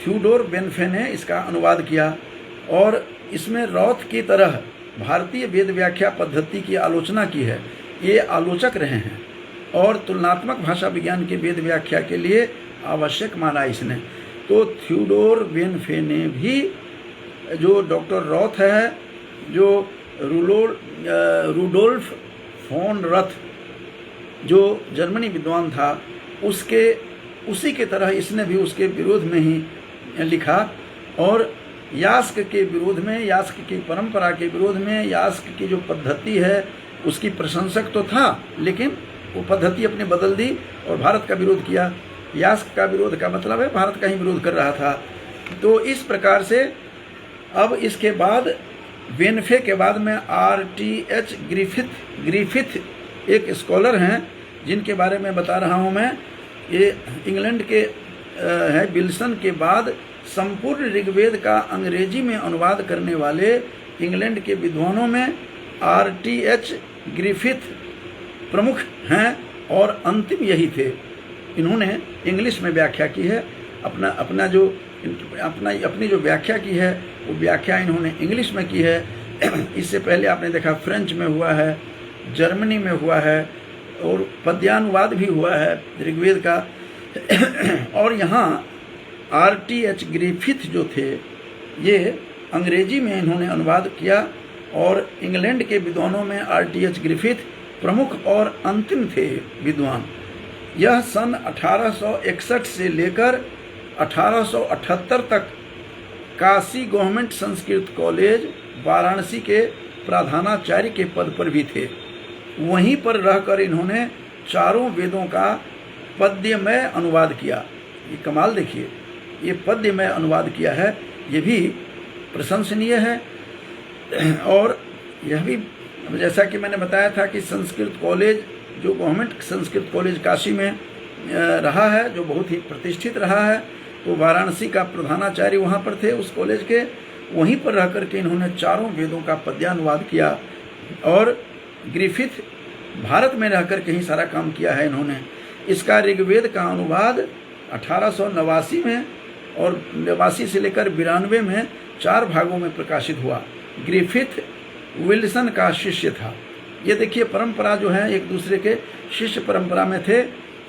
थ्यूडोर बेनफे ने इसका अनुवाद किया। और इसमें रॉथ की तरह भारतीय वेद व्याख्या पद्धति की आलोचना की है। ये आलोचक रहे हैं और तुलनात्मक भाषा विज्ञान की वेद व्याख्या के लिए आवश्यक माना इसने। तो थ्यूडोर बेनफे ने भी, जो डॉक्टर रॉथ है, जो रूडोल्फ फोन रथ जो जर्मनी विद्वान था, उसी के तरह इसने भी उसके विरोध में ही लिखा। और यास्क के विरोध में, यास्क की परंपरा के विरोध में, यास्क की जो पद्धति है उसकी प्रशंसक तो था, लेकिन वो पद्धति अपने बदल दी और भारत का विरोध किया। यास्क का विरोध का मतलब है भारत का ही विरोध कर रहा था। तो इस प्रकार से अब इसके बाद बेनफे के बाद में R.T.H. ग्रिफिथ एक स्कॉलर हैं जिनके बारे में बता रहा हूँ मैं। ये इंग्लैंड के है। विल्सन के बाद संपूर्ण ऋग्वेद का अंग्रेजी में अनुवाद करने वाले इंग्लैंड के विद्वानों में R.T.H. ग्रिफिथ प्रमुख हैं और अंतिम यही थे। इन्होंने इंग्लिश में व्याख्या की है। अपनी जो व्याख्या की है वो व्याख्या इन्होंने इंग्लिश में की है। इससे पहले आपने देखा फ्रेंच में हुआ है, जर्मनी में हुआ है और पद्यानुवाद भी हुआ है ऋग्वेद का। और यहाँ R.T.H. ग्रिफिथ जो थे, ये अंग्रेजी में इन्होंने अनुवाद किया और इंग्लैंड के विद्वानों में R.T.H. ग्रिफिथ प्रमुख और अंतिम थे विद्वान। यह सन 1861 से लेकर 1878 तक काशी गवर्नमेंट संस्कृत कॉलेज वाराणसी के प्रधानाचार्य के पद पर भी थे। वहीं पर रहकर इन्होंने चारों वेदों का पद्यमय अनुवाद किया। ये कमाल देखिए, ये पद्यमय अनुवाद किया है, ये भी प्रशंसनीय है। और यह भी, जैसा कि मैंने बताया था कि संस्कृत कॉलेज जो गवर्नमेंट संस्कृत कॉलेज काशी में रहा है, जो बहुत ही प्रतिष्ठित रहा है, तो वाराणसी का प्रधानाचार्य वहाँ पर थे उस कॉलेज के। वहीं पर रह कर के इन्होंने चारों वेदों का पद्यानुवाद किया। और ग्रिफिथ भारत में रहकर के ही सारा काम किया है इन्होंने। इसका ऋग्वेद का अनुवाद 1889 में और 89 से लेकर 92 में 4 भागों में प्रकाशित हुआ। ग्रिफिथ विल्सन का शिष्य था। ये देखिए, परंपरा जो है एक दूसरे के शिष्य परंपरा में थे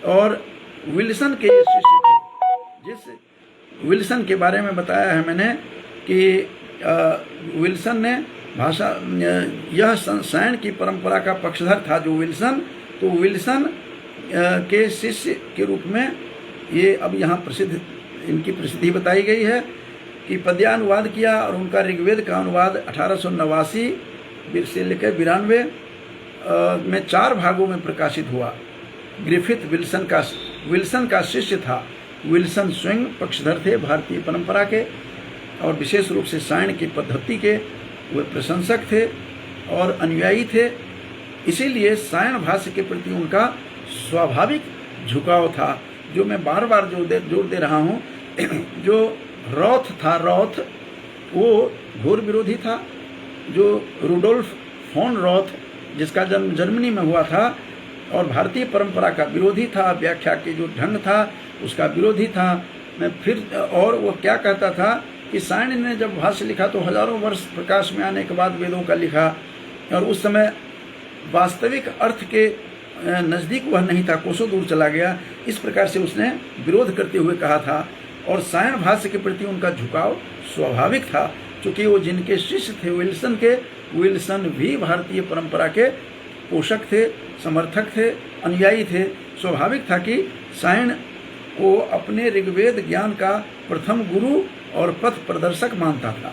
और विल्सन के शिष्य थे। जिस विल्सन के बारे में बताया है मैंने कि विल्सन ने भाषा, यह सायण की परंपरा का पक्षधर था जो विल्सन, तो विल्सन के शिष्य के रूप में ये अब यहाँ प्रसिद्ध, इनकी प्रसिद्धि बताई गई है कि पद्यानुवाद किया। और उनका ऋग्वेद का अनुवाद 1889 से लेकर 92 में 4 भागों में प्रकाशित हुआ। ग्रिफिथ विल्सन का शिष्य था। विल्सन स्वयं पक्षधर थे भारतीय परंपरा के और विशेष रूप से सायण की पद्धति के वे प्रशंसक थे और अनुयायी थे। इसीलिए सायण भाषा के प्रति उनका स्वाभाविक झुकाव था, जो मैं बार बार जोर दे रहा हूँ। जो रॉथ था, रॉथ वो घोर विरोधी था। जो रूडोल्फ फोन रॉथ, जिसका जन्म जर्मनी में हुआ था और भारतीय परंपरा का विरोधी था, व्याख्या के जो ढंग था उसका विरोधी था। और वो क्या कहता था कि सायण ने जब भाष्य लिखा तो हजारों वर्ष प्रकाश में आने के बाद वेदों का लिखा, और उस समय वास्तविक अर्थ के नज़दीक वह नहीं था, कोसों दूर चला गया। इस प्रकार से उसने विरोध करते हुए कहा था। और सायण भाष्य के प्रति उनका झुकाव स्वाभाविक था, क्योंकि वो जिनके शिष्य थे विल्सन भी भारतीय परंपरा के पोषक थे, समर्थक थे, अनुयायी थे। स्वाभाविक था कि सायण को अपने ऋग्वेद ज्ञान का प्रथम गुरु और पथ प्रदर्शक मानता था।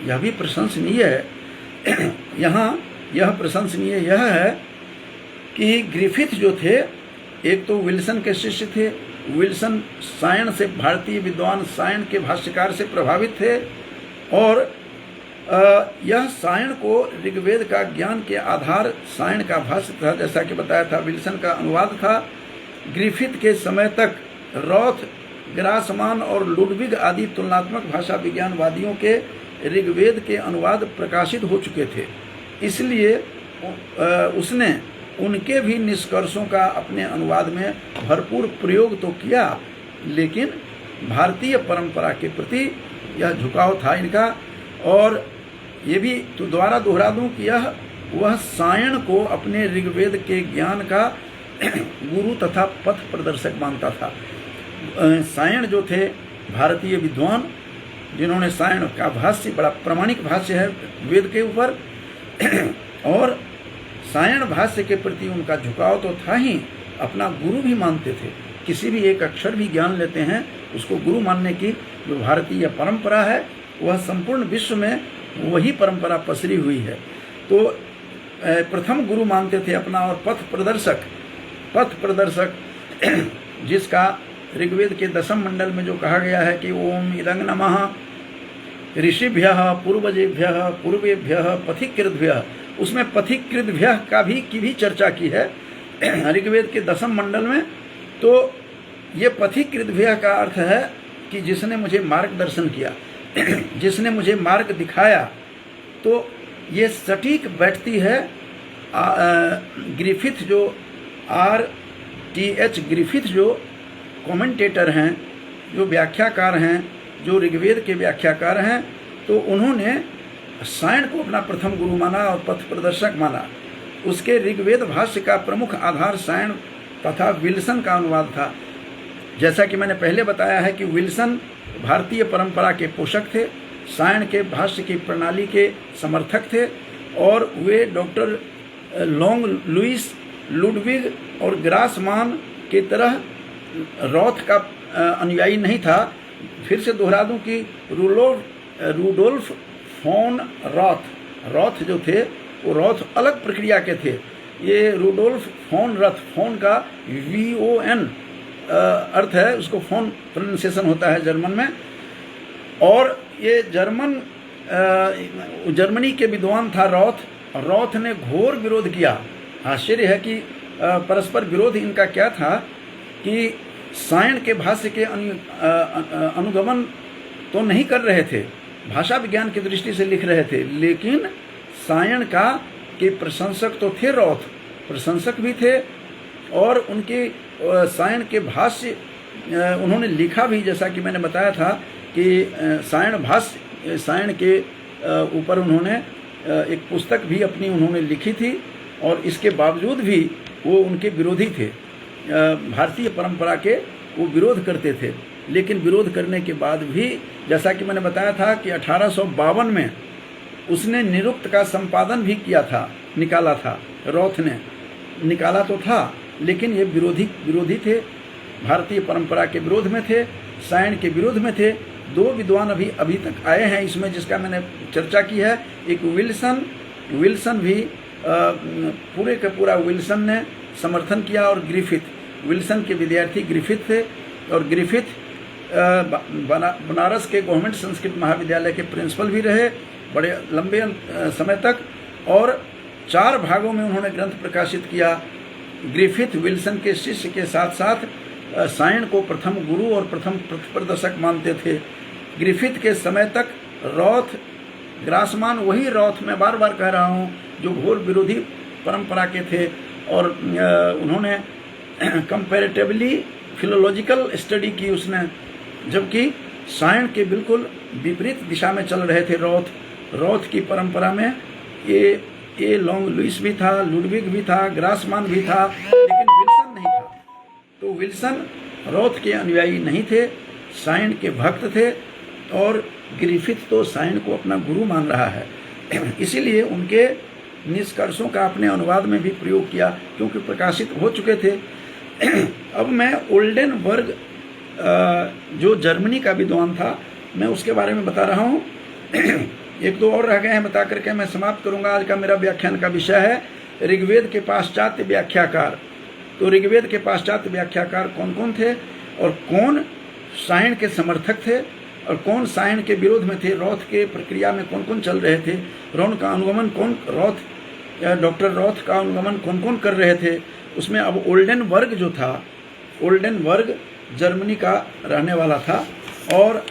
यह भी प्रशंसनीय है। यहाँ यह प्रशंसनीय यह है कि ग्रिफिथ जो थे, एक तो विल्सन के शिष्य थे। विल्सन सायण से, भारतीय विद्वान सायण के भाष्यकार से प्रभावित थे, और यह सायण को ऋग्वेद का ज्ञान के आधार सायण का भाष्य था, जैसा कि बताया था। विल्सन का अनुवाद था। ग्रिफिथ के समय तक रॉथ, ग्रासमान और लुडविग आदि तुलनात्मक भाषा विज्ञानवादियों के ऋग्वेद के अनुवाद प्रकाशित हो चुके थे, इसलिए उसने उनके भी निष्कर्षों का अपने अनुवाद में भरपूर प्रयोग तो किया, लेकिन भारतीय परंपरा के प्रति यह झुकाव था इनका। और ये भी तो दोबारा दोहरा दूं कि वह सायण को अपने ऋग्वेद के ज्ञान का गुरु तथा पथ प्रदर्शक मानता था। सायण जो थे भारतीय विद्वान, जिन्होंने सायण का भाष्य, बड़ा प्रामाणिक भाष्य है वेद के ऊपर, और सायण भाष्य के प्रति उनका झुकाव तो था ही, अपना गुरु भी मानते थे। किसी भी एक अक्षर भी ज्ञान लेते हैं, उसको गुरु मानने की जो भारतीय परंपरा है, वह संपूर्ण विश्व में वही परंपरा पसरी हुई है। तो प्रथम गुरु मानते थे अपना। और पथ प्रदर्शक जिसका ऋग्वेद के 10वें मंडल में जो कहा गया है कि ओम इदं नमः ऋषिभ्यः पूर्वजेभ्यः पूर्वेभ्यः पथिकृद्भ्यः, उसमें पथिकृद्भ्यः की भी चर्चा की है ऋग्वेद के 10वें मंडल में। तो ये पथिकृद्भ्यः का अर्थ है कि जिसने मुझे मार्गदर्शन किया, जिसने मुझे मार्ग दिखाया। तो ये सटीक बैठती है। ग्रिफिथ जो RTH ग्रिफिथ जो कमेंटेटर हैं, जो व्याख्याकार हैं, जो ऋग्वेद के व्याख्याकार हैं, तो उन्होंने सायण को अपना प्रथम गुरु माना और पथ प्रदर्शक माना। उसके ऋग्वेद भाष्य का प्रमुख आधार सायण तथा विल्सन का अनुवाद था। जैसा कि मैंने पहले बताया है कि विल्सन भारतीय परंपरा के पोषक थे, सायण के भाष्य की प्रणाली के समर्थक थे, और वे डॉक्टर लॉन्ग लुइस, लुडविग और ग्रासमान की तरह रॉथ का अनुयायी नहीं था। फिर से दोहरा दूं कि रूडोल्फ फॉन रॉथ जो थे, वो रॉथ अलग प्रक्रिया के थे। ये रूडोल्फ फॉन रथ, फॉन का VON अर्थ है, उसको फॉन प्रोनाउंसिएशन होता है जर्मन में। और ये जर्मनी के विद्वान था रॉथ ने घोर विरोध किया। आश्चर्य है कि परस्पर विरोध इनका क्या था कि सायण के भाष्य के अनुगमन तो नहीं कर रहे थे, भाषा विज्ञान की दृष्टि से लिख रहे थे, लेकिन सायण के प्रशंसक तो थे, रॉथ प्रशंसक भी थे, और उनके सायण के भाष्य उन्होंने लिखा भी, जैसा कि मैंने बताया था कि सायण के ऊपर उन्होंने एक पुस्तक भी अपनी उन्होंने लिखी थी, और इसके बावजूद भी वो उनके विरोधी थे। भारतीय परंपरा के वो विरोध करते थे, लेकिन विरोध करने के बाद भी, जैसा कि मैंने बताया था कि 1852 में उसने निरुक्त का संपादन भी किया था, निकाला था, रॉथ ने निकाला तो था, लेकिन ये विरोधी थे, भारतीय परंपरा के विरोध में थे, सायण के विरोध में थे। 2 विद्वान अभी तक आए हैं इसमें, जिसका मैंने चर्चा की है। एक विल्सन भी पूरे का पूरा विल्सन ने समर्थन किया, और ग्रिफिथ, विल्सन के विद्यार्थी ग्रिफिथ थे, और ग्रिफिथ बनारस के गवर्नमेंट संस्कृत महाविद्यालय के प्रिंसिपल भी रहे बड़े लंबे समय तक, और 4 भागों में उन्होंने ग्रंथ प्रकाशित किया। ग्रिफिथ विल्सन के शिष्य के साथ साथ सायण को प्रथम गुरु और प्रथम प्रदर्शक मानते थे। ग्रिफिथ के समय तक रॉथ, ग्रासमान, वही रॉथ मैं बार बार कह रहा हूँ, जो घोर विरोधी परंपरा के थे, और उन्होंने कंपैरेटिवली फिलोलॉजिकल स्टडी की उसने, जबकि सायण के बिल्कुल विपरीत दिशा में चल रहे थे रॉथ की परंपरा में। ये ए लॉन्ग लुइस भी था, लुडविग भी था, ग्रासमान भी था, लेकिन विल्सन नहीं था। तो विल्सन रॉथ के अनुयायी नहीं थे, साइंड के भक्त थे, और ग्रिफिथ तो साइंड को अपना गुरु मान रहा है। इसीलिए उनके निष्कर्षों का अपने अनुवाद में भी प्रयोग किया, क्योंकि प्रकाशित हो चुके थे। अब मैं ओल्डेनबर्ग जो जर्मनी का विद्वान था, मैं उसके बारे में बता रहा हूँ। एक दो और रह गए हैं, बता करके मैं समाप्त करूँगा। आज का मेरा व्याख्यान का विषय है ऋग्वेद के पाश्चात्य व्याख्याकार। तो ऋग्वेद के पाश्चात्य व्याख्याकार कौन कौन थे, और कौन साइंड के समर्थक थे, और कौन साइंड के विरोध में थे, रॉथ के प्रक्रिया में कौन कौन चल रहे थे, डॉक्टर रॉथ का अनुगमन कौन कौन कर रहे थे उसमें। अब ओल्डेनबर्ग जो था, ओल्डेनबर्ग जर्मनी का रहने वाला था, और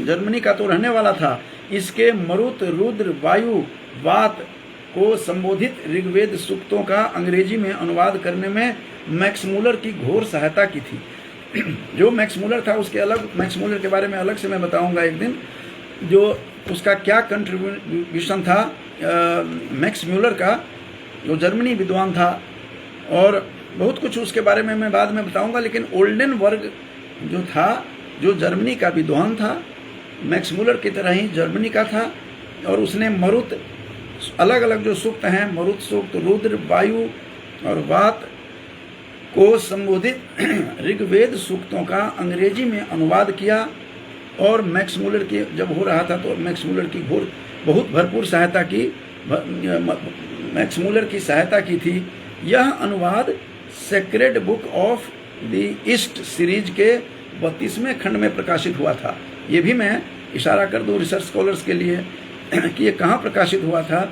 जर्मनी का तो रहने वाला था। इसके मरुत, रुद्र, वायु, वात को संबोधित ऋग्वेद सूक्तों का अंग्रेजी में अनुवाद करने में मैक्स मूलर की घोर सहायता की थी। जो मैक्स मूलर था, उसके अलग, मैक्स मूलर के बारे में अलग से मैं बताऊंगा एक दिन, जो उसका क्या कंट्रीब्यूशन था मैक्स मूलर का, जो जर्मनी विद्वान था, और बहुत कुछ उसके बारे में मैं बाद में बताऊंगा। लेकिन ओल्डेनबर्ग जो था, जो जर्मनी का विद्वान था, मैक्स मूलर की तरह ही जर्मनी का था, और उसने मरुत, अलग अलग जो सूक्त हैं, मरुत सूक्त, रुद्र, वायु और वात को संबोधित ऋग्वेद सूक्तों का अंग्रेजी में अनुवाद किया। और मैक्स मूलर की जब हो रहा था तो मैक्स मूलर की बहुत भरपूर सहायता की, मैक्स मूलर की सहायता की थी। यह अनुवाद sacred book of the east series के 32वें खंड में प्रकाशित हुआ था। ये भी मैं इशारा कर दूं रिसर्च स्कॉलर्स के लिए कि ये कहाँ प्रकाशित हुआ था।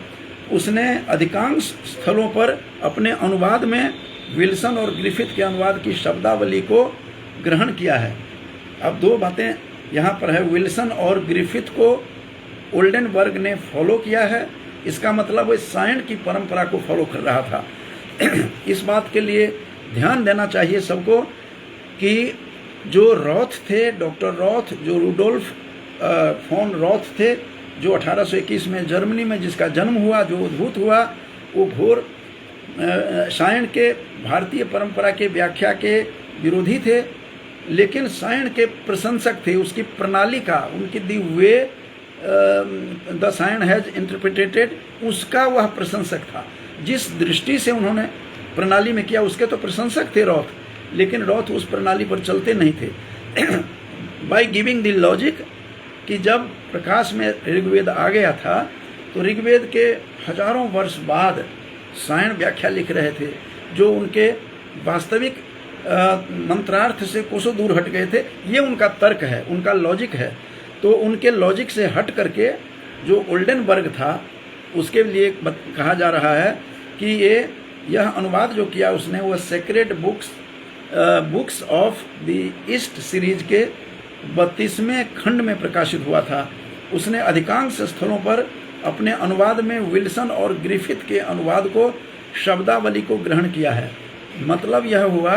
उसने अधिकांश स्थलों पर अपने अनुवाद में विल्सन और ग्रिफिथ के अनुवाद की शब्दावली को ग्रहण किया है। अब दो बातें यहाँ पर है, विल्सन और ग्रिफिथ को ओल्डेनबर्ग ने फॉलो किया है, इसका मतलब वो साइंड की परंपरा को फॉलो कर रहा था। इस बात के लिए ध्यान देना चाहिए सबको कि जो रॉथ थे, डॉक्टर रॉथ, जो रुडोल्फ फॉन रॉथ थे, जो 1821 में जर्मनी में जिसका जन्म हुआ, जो उद्भूत हुआ, वो घोर साइंड के भारतीय परंपरा के व्याख्या के विरोधी थे, लेकिन साइंड के प्रशंसक थे। उसकी प्रणाली का, उनकी the way the Sayan has interpreted, उसका वह प्रशंसक था। जिस दृष्टि से उन्होंने प्रणाली में किया, उसके तो प्रशंसक थे रॉथ, लेकिन रॉथ उस प्रणाली पर चलते नहीं थे। बाय गिविंग द लॉजिक, कि जब प्रकाश में ऋग्वेद आ गया था तो ऋग्वेद के हजारों वर्ष बाद साइंड व्याख्या लिख रहे थे, जो उनके वास्तविक मंत्रार्थ से कोसों दूर हट गए थे। ये उनका तर्क है, उनका लॉजिक है। तो उनके लॉजिक से हट करके जो ओल्डेनबर्ग था, उसके लिए कहा जा रहा है कि यह अनुवाद जो किया उसने, वह sacred books of the east series के 32वें खंड में प्रकाशित हुआ था। उसने अधिकांश स्थलों पर अपने अनुवाद में विल्सन और ग्रिफिथ के अनुवाद को, शब्दावली को ग्रहण किया है। मतलब यह हुआ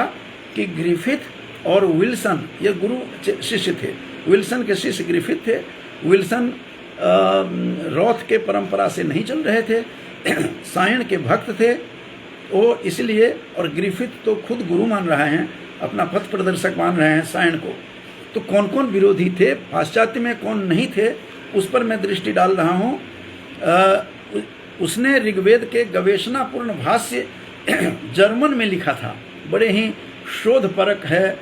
कि ग्रिफिथ और विल्सन ये गुरु शिष्य थे। विल्सन के शिष्य ग्रिफिथ थे। विल्सन रॉथ के परंपरा से नहीं चल रहे थे, साइंड के भक्त थे वो, इसलिए। और ग्रिफिथ तो खुद गुरु मान रहे हैं, अपना पथ प्रदर्शक मान रहे हैं साइंड को। तो कौन कौन विरोधी थे, पाश्चात्य में कौन नहीं थे, उस पर मैं दृष्टि डाल रहा हूँ। उसने ऋग्वेद के गवेषणापूर्ण भाष्य जर्मन में लिखा था, बड़े ही शोधपरक है,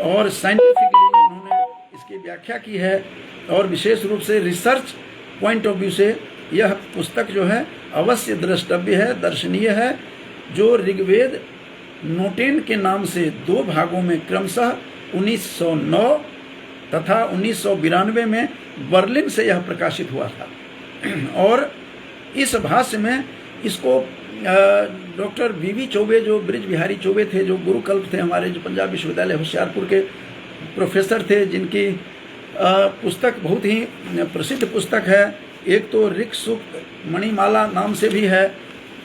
और साइंटिफिकली उन्होंने इसकी व्याख्या की है, और विशेष रूप से रिसर्च पॉइंट ऑफ व्यू से यह पुस्तक जो है अवश्य द्रष्टव्य है, दर्शनीय है। जो ऋग्वेद नोटेन के नाम से 2 भागों में क्रमशः 1909 तथा 1992 में बर्लिन से यह प्रकाशित हुआ था। और इस भाष्य में इसको डॉक्टर वी चौबे, जो ब्रिज बिहारी चौबे थे, जो गुरुकल्प थे हमारे, जो पंजाब विश्वविद्यालय होशियारपुर के प्रोफेसर थे, जिनकी पुस्तक बहुत ही प्रसिद्ध पुस्तक है। एक तो ऋक् सूक्त मणिमाला नाम से भी है।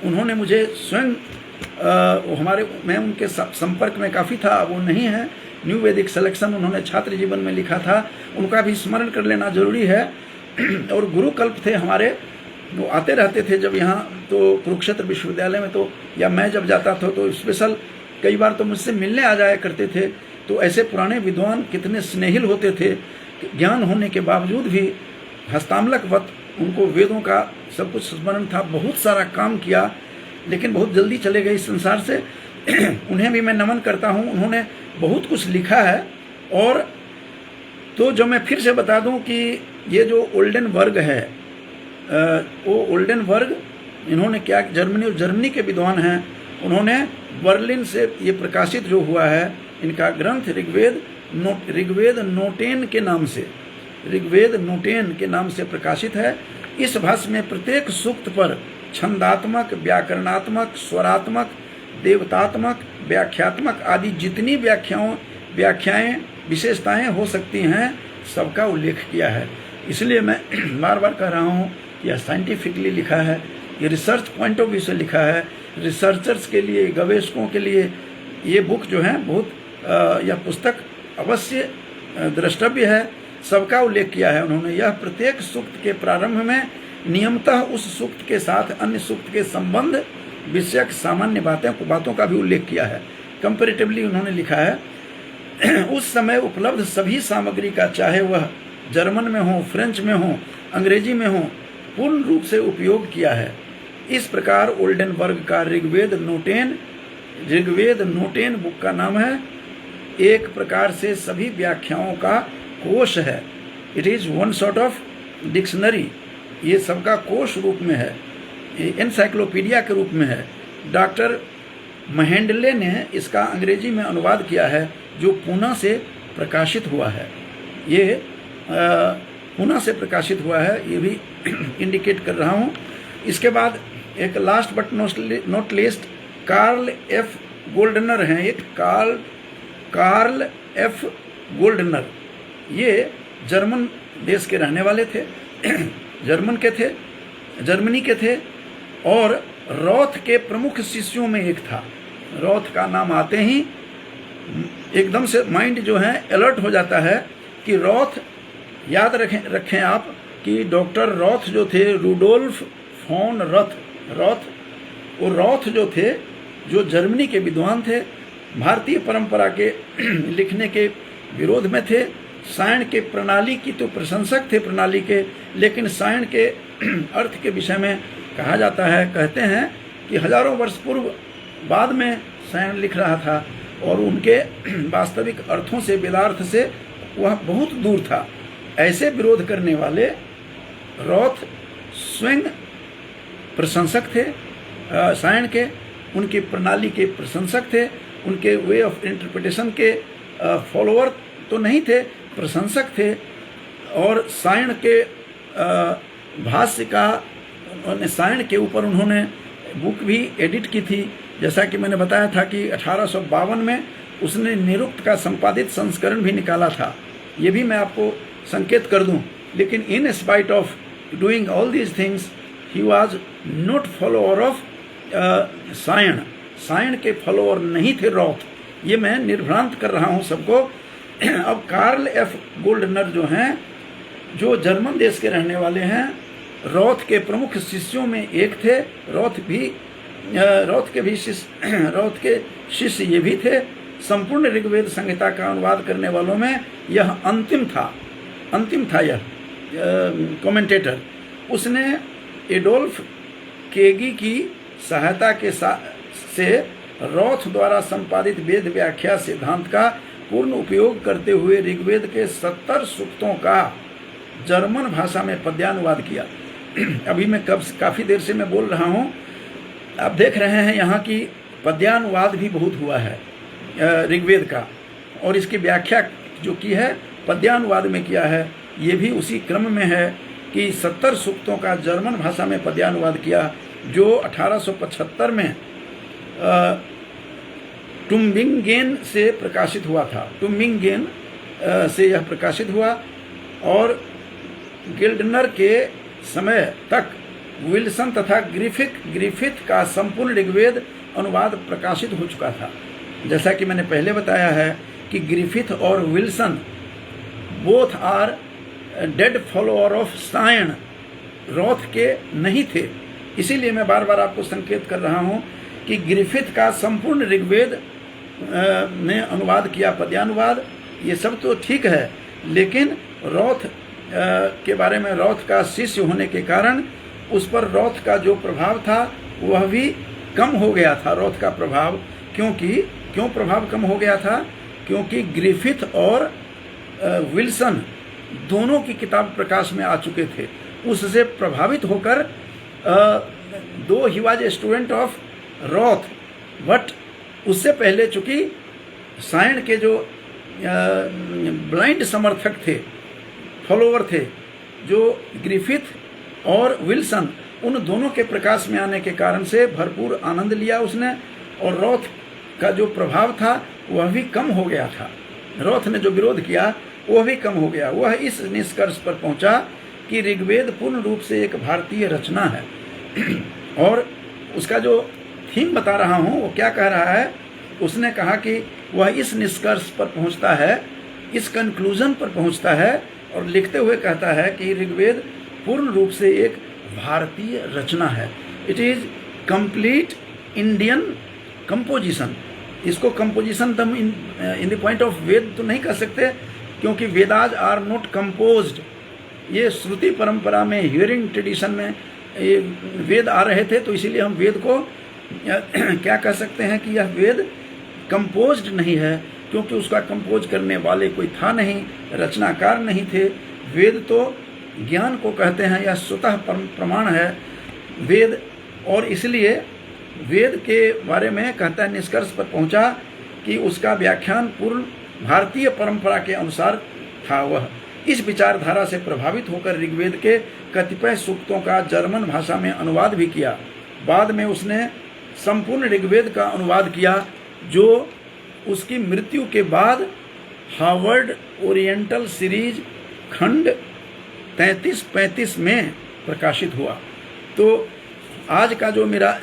उन्होंने मुझे स्वयं मैं उनके संपर्क में काफ़ी था, वो नहीं है। न्यू वैदिक सिलेक्शन उन्होंने छात्र जीवन में लिखा था, उनका भी स्मरण कर लेना जरूरी है। और गुरुकल्प थे हमारे वो आते रहते थे जब यहाँ तो कुरुक्षेत्र विश्वविद्यालय में, तो या मैं जब जाता था तो स्पेशल कई बार तो मुझसे मिलने आ जाया करते थे। तो ऐसे पुराने विद्वान कितने स्नेहिल होते थे, ज्ञान होने के बावजूद भी हस्तामलकवत उनको वेदों का सब कुछ स्मरण था, बहुत सारा काम किया, लेकिन बहुत जल्दी चले गए इस संसार से। उन्हें भी मैं नमन करता हूँ, उन्होंने बहुत कुछ लिखा है। और तो जो मैं फिर से बता दूं कि ये जो ओल्डेनबर्ग है, वो ओल्डेनबर्ग इन्होंने क्या, जर्मनी के विद्वान हैं, उन्होंने बर्लिन से ये प्रकाशित जो हुआ है इनका ग्रंथ ऋग्वेद नोटेन के नाम से, ऋग्वेद नोटेन के नाम से प्रकाशित है। इस भाष्य में प्रत्येक सूक्त पर छंदात्मक, व्याकरणात्मक, स्वरात्मक, देवतात्मक, व्याख्यात्मक आदि जितनी व्याख्याएं विशेषताएं हो सकती हैं सबका उल्लेख किया है। इसलिए मैं बार बार कह रहा हूँ कि यह साइंटिफिकली लिखा है, ये रिसर्च पॉइंट ऑफ व्यू से लिखा है। रिसर्चर्स के लिए, गवेषकों के लिए ये बुक जो है बहुत, यह पुस्तक अवश्य द्रष्टव्य है। सबका उल्लेख किया है उन्होंने। यह प्रत्येक सूक्त के प्रारंभ में नियमतः उस सूक्त के साथ अन्य सूक्त के संबंध विषयक सामान्य बातों का भी उल्लेख किया है। कंपैरेटिवली उन्होंने लिखा है उस समय उपलब्ध सभी सामग्री का, चाहे वह जर्मन में हो, फ्रेंच में हो, अंग्रेजी में हो, पूर्ण रूप से उपयोग किया है। इस प्रकार ओल्डेनबर्ग का ऋग्वेद नोटेन बुक का नाम है, एक प्रकार से सभी व्याख्याओं का कोश है। It is one sort of dictionary, ये सबका कोश रूप में है, एनसाइक्लोपीडिया के रूप में है। डॉक्टर महेंडले ने इसका अंग्रेजी में अनुवाद किया है, जो पुणे से प्रकाशित हुआ है। ये पुणे से प्रकाशित हुआ है, ये भी इंडिकेट कर रहा हूँ। इसके बाद एक last but not least Karl F Goldner हैं, एक कार्ल एफ गोल्डनर। ये जर्मन देश के रहने वाले थे, जर्मनी के थे और रॉथ के प्रमुख शिष्यों में एक था। रॉथ का नाम आते ही एकदम से माइंड जो है अलर्ट हो जाता है कि रॉथ, याद रखें आप कि डॉक्टर रॉथ जो थे, रूडोल्फ फॉन रॉथ, वो रॉथ जो थे, जो जर्मनी के विद्वान थे, भारतीय परंपरा के लिखने के विरोध में थे। सायण के प्रणाली की तो प्रशंसक थे प्रणाली के, लेकिन सायण के अर्थ के विषय में कहा जाता है, कहते हैं कि हजारों वर्ष पूर्व बाद में सायण लिख रहा था और उनके वास्तविक अर्थों से, वेदार्थ से वह बहुत दूर था। ऐसे विरोध करने वाले रॉथ स्वयं प्रशंसक थे सायण के, उनकी प्रणाली के प्रशंसक थे, उनके वे ऑफ इंटरप्रिटेशन के फॉलोअर तो नहीं थे, प्रशंसक थे। और सायण के भाष्य का, सायण के ऊपर उन्होंने बुक भी एडिट की थी। जैसा कि मैंने बताया था कि 1852 में उसने निरुक्त का संपादित संस्करण भी निकाला था, ये भी मैं आपको संकेत कर दूं। लेकिन in spite of doing all these things he was not follower of Sion, Sion के फॉलोअर नहीं थे रॉथ। ये मैं निर्भ्रांत कर रहा हूं सबको। अब कार्ल एफ गोल्डनर जो हैं, जो जर्मन देश के रहने वाले हैं, रॉथ के प्रमुख शिष्यों में एक थे। रॉथ के शिष्य ये भी थे। संपूर्ण ऋग्वेद संहिता का अनुवाद करने वालों में यह अंतिम था यह कमेंटेटर। उसने एडोल्फ केगी की सहायता के से रॉथ द्वारा संपादित वेद व्याख्या सिद्धांत का पूर्ण उपयोग करते हुए ऋग्वेद के 70 सूक्तों का जर्मन भाषा में पद्यानुवाद किया। अभी मैं काफ़ी देर से मैं बोल रहा हूँ, आप देख रहे हैं यहाँ की पद्यानुवाद भी बहुत हुआ है ऋग्वेद का, और इसकी व्याख्या जो की है पद्यानुवाद में किया है। ये भी उसी क्रम में है कि 70 सूक्तों का जर्मन भाषा में पद्यानुवाद किया, जो 1875 में टुम्बिंगेन से प्रकाशित हुआ था। टुम्बिंगेन से यह प्रकाशित हुआ और गिल्डनर के समय तक विल्सन तथा ग्रिफिथ का संपूर्ण ऋग्वेद अनुवाद प्रकाशित हो चुका था। जैसा कि मैंने पहले बताया है कि ग्रिफिथ और Wilson both are dead follower of Sayana, Roth के नहीं थे। इसीलिए मैं बार बार आपको संकेत कर रहा हूँ कि ग्रिफिथ का संपूर्ण ऋग्वेद ने अनुवाद किया, पद्यानुवाद, ये सब तो ठीक है, लेकिन रॉथ के बारे में, रॉथ का शिष्य होने के कारण उस पर रॉथ का जो प्रभाव था वह भी कम हो गया था। रॉथ का प्रभाव क्यों प्रभाव कम हो गया था? क्योंकि ग्रिफिथ और विल्सन दोनों की किताब प्रकाश में आ चुके थे। उससे प्रभावित होकर दो ही was a student of Roth, but उससे पहले चूंकि सायण के जो ब्लाइंड समर्थक थे, फॉलोवर थे, जो ग्रिफिथ और विल्सन, उन दोनों के प्रकाश में आने के कारण से भरपूर आनंद लिया उसने, और रॉथ का जो प्रभाव था वह भी कम हो गया था। रॉथ ने जो विरोध किया वह भी कम हो गया। वह इस निष्कर्ष पर पहुंचा कि ऋग्वेद पूर्ण रूप से एक भारतीय रचना है। और उसका जो थीम बता रहा हूँ वो क्या कह रहा है, उसने कहा कि वह इस निष्कर्ष पर पहुंचता है, इस कंक्लूजन पर पहुंचता है, और लिखते हुए कहता है कि ऋग्वेद पूर्ण रूप से एक भारतीय रचना है। It is complete Indian composition. इसको कंपोजिशन तुम इन द पॉइंट ऑफ वेद तो नहीं कह सकते, क्योंकि वेदाज आर नॉट कंपोज्ड। ये श्रुति परंपरा में, हियरिंग ट्रेडिशन में ये वेद आ रहे थे, तो इसीलिए हम वेद को क्या कह सकते हैं कि यह वेद कंपोज्ड नहीं है, क्योंकि उसका कंपोज करने वाले कोई था नहीं, रचनाकार नहीं थे। वेद तो ज्ञान को कहते हैं, यह स्वतः प्रमाण है वेद, और इसलिए वेद के बारे में कहता है, निष्कर्ष पर पहुंचा कि उसका व्याख्यान पूर्ण भारतीय परंपरा के अनुसार था। वह इस विचारधारा से प्रभावित होकर ऋग्वेद के कतिपय सूक्तों का जर्मन भाषा में अनुवाद भी किया। बाद में उसने संपूर्ण ऋग्वेद का अनुवाद किया, जो उसकी मृत्यु के बाद हार्वर्ड ओरिएंटल सीरीज खंड 33-35 में प्रकाशित हुआ। तो आज का जो मेरा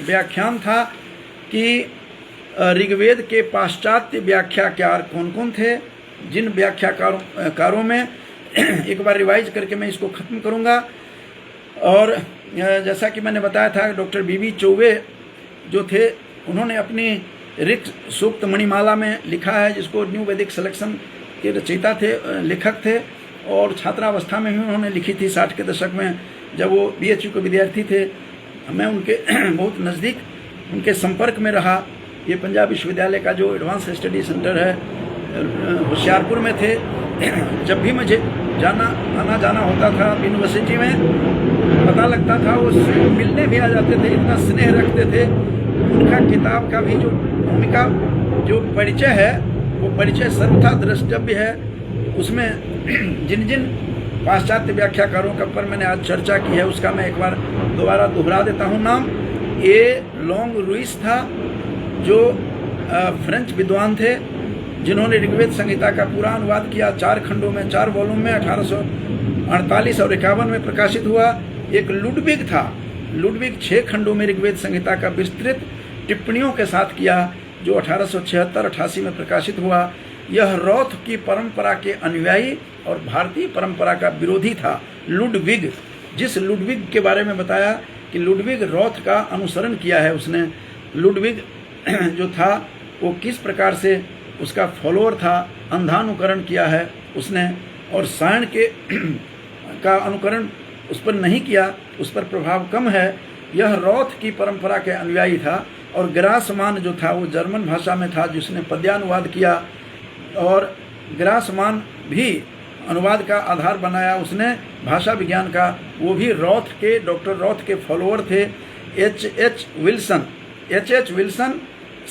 व्याख्यान था कि ऋग्वेद के पाश्चात्य व्याख्याकार कौन कौन थे, जिन व्याख्याकारों में एक बार रिवाइज करके मैं इसको ख़त्म करूँगा। और जैसा कि मैंने बताया था, डॉक्टर बीबी चौबे जो थे, उन्होंने अपनी ऋग सूक्त मणिमाला में लिखा है, जिसको न्यू वैदिक सिलेक्शन के रचयिता थे, लेखक थे, और छात्रावस्था में भी उन्होंने लिखी थी 60 के दशक में, जब वो BHU के विद्यार्थी थे। मैं उनके बहुत नज़दीक उनके संपर्क में रहा। ये पंजाब विश्वविद्यालय का जो एडवांस स्टडी सेंटर है, होशियारपुर में थे। जब भी मुझे आना जाना होता था यूनिवर्सिटी में, पता लगता था वो मिलने भी आ जाते थे, इतना स्नेह रखते थे। उनका किताब का भी जो भूमिका, जो परिचय है, वो परिचय सर्वथा द्रष्टव्य है। उसमें जिन जिन पाश्चात्य व्याख्याकारों का पर मैंने आज चर्चा की है, उसका मैं एक बार दोबारा दोहरा देता हूँ नाम। ए लॉन्ग रुइस था, जो फ्रेंच विद्वान थे, जिन्होंने ऋग्वेद संहिता का पूरा अनुवाद किया 4 खंडों में, 4 वॉल्यूम में, 1848 और 51 में प्रकाशित हुआ। एक लुडविग था, लुडविग 6 खंडों में ऋग्वेद संहिता का विस्तृत टिप्पणियों के साथ किया, जो 1876-88 में प्रकाशित हुआ। यह रॉथ की परंपरा के अनुयायी और भारतीय परंपरा का विरोधी था। लुडविग, जिस लुडविग के बारे में बताया कि लुडविग रॉथ का अनुसरण किया है उसने। लुडविग जो था वो किस प्रकार से उसका फॉलोअर था, अंधानुकरण किया है उसने, और सायण के का अनुकरण उस पर नहीं किया, उस पर प्रभाव कम है। यह रॉथ की परंपरा के अनुयायी था। और ग्रासमान जो था वो जर्मन भाषा में था, जिसने पद्यानुवाद किया, और ग्रासमान भी अनुवाद का आधार बनाया उसने भाषा विज्ञान का। वो भी रॉथ के, डॉक्टर रॉथ के फॉलोअर थे। एच एच विल्सन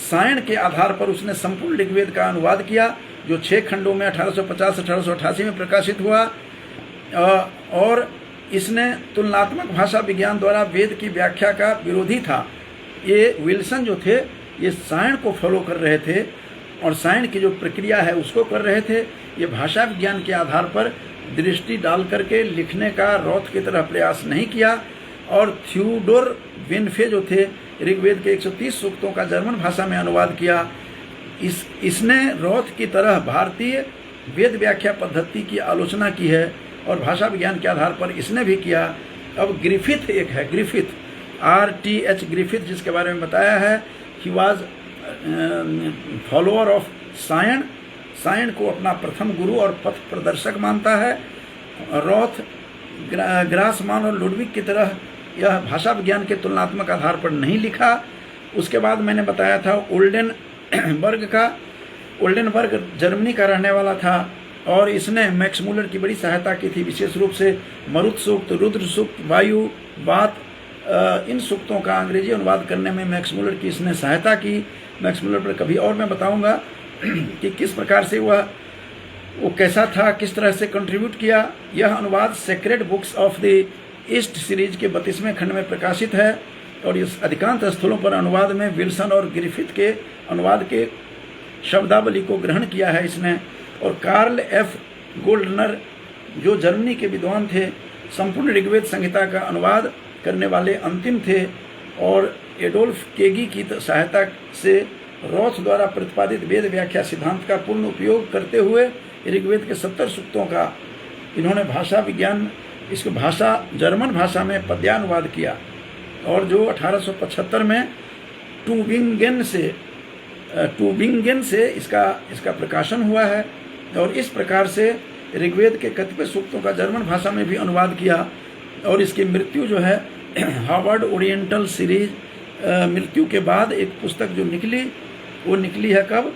सायण के आधार पर उसने संपूर्ण ऋग्वेद का अनुवाद किया, जो 6 खंडों में 1850-1888 में प्रकाशित हुआ। और इसने तुलनात्मक भाषा विज्ञान द्वारा वेद की व्याख्या का विरोधी था। ये विल्सन जो थे, ये सायण को फॉलो कर रहे थे, और सायण की जो प्रक्रिया है उसको कर रहे थे। ये भाषा विज्ञान के आधार पर दृष्टि डाल करके लिखने का रॉथ की तरह प्रयास नहीं किया। और थियोडोर विनफे जो थे, ऋग्वेद के 130 सूक्तों का जर्मन भाषा में अनुवाद किया। इसने रॉथ की तरह भारतीय वेद व्याख्या पद्धति की आलोचना की है, और भाषा विज्ञान के आधार पर इसने भी किया। अब ग्रिफिथ एक है, ग्रिफिथ RTH ग्रिफिथ, जिसके बारे में बताया है। He was follower of Sion, Sion को अपना प्रथम गुरु और पथ प्रदर्शक मानता है। रॉथ, ग्रासमान और लुडविग की तरह यह भाषा विज्ञान के तुलनात्मक आधार पर नहीं लिखा। उसके बाद मैंने बताया था ओल्डेनबर्ग का। ओल्डेनबर्ग जर्मनी का रहने वाला था और इसने मैक्स मूलर की बड़ी सहायता की थी, विशेष रूप से मरुत सूक्त, रुद्र सूक्त, वायु, वात, इन सूक्तों का अंग्रेजी अनुवाद करने में मैक्स मूलर की इसने सहायता की। मैक्स मूलर पर कभी और मैं बताऊंगा कि किस प्रकार से वो कैसा था, किस तरह से कंट्रीब्यूट किया। यह अनुवाद sacred books of the east series के 32वें खंड में प्रकाशित है और इस अधिकांश स्थलों पर अनुवाद में विल्सन और ग्रिफिथ के अनुवाद के शब्दावली को ग्रहण किया है इसने। और कार्ल एफ गोल्डनर, जो जर्मनी के विद्वान थे, संपूर्ण ऋग्वेद संहिता का अनुवाद करने वाले अंतिम थे और एडोल्फ केगी की सहायता से रॉथ द्वारा प्रतिपादित वेद व्याख्या सिद्धांत का पूर्ण उपयोग करते हुए ऋग्वेद के 70 सूक्तों का इन्होंने भाषा विज्ञान, इसको भाषा जर्मन भाषा में पद्यानुवाद किया और जो 1875 में टूबिंगेन से इसका प्रकाशन हुआ है। और इस प्रकार से ऋग्वेद के कतिपय सूक्तों का जर्मन भाषा में भी अनुवाद किया। और इसकी मृत्यु जो है हार्वर्ड ओरिएंटल सीरीज मृत्यु के बाद एक पुस्तक जो निकली, वो निकली है कब,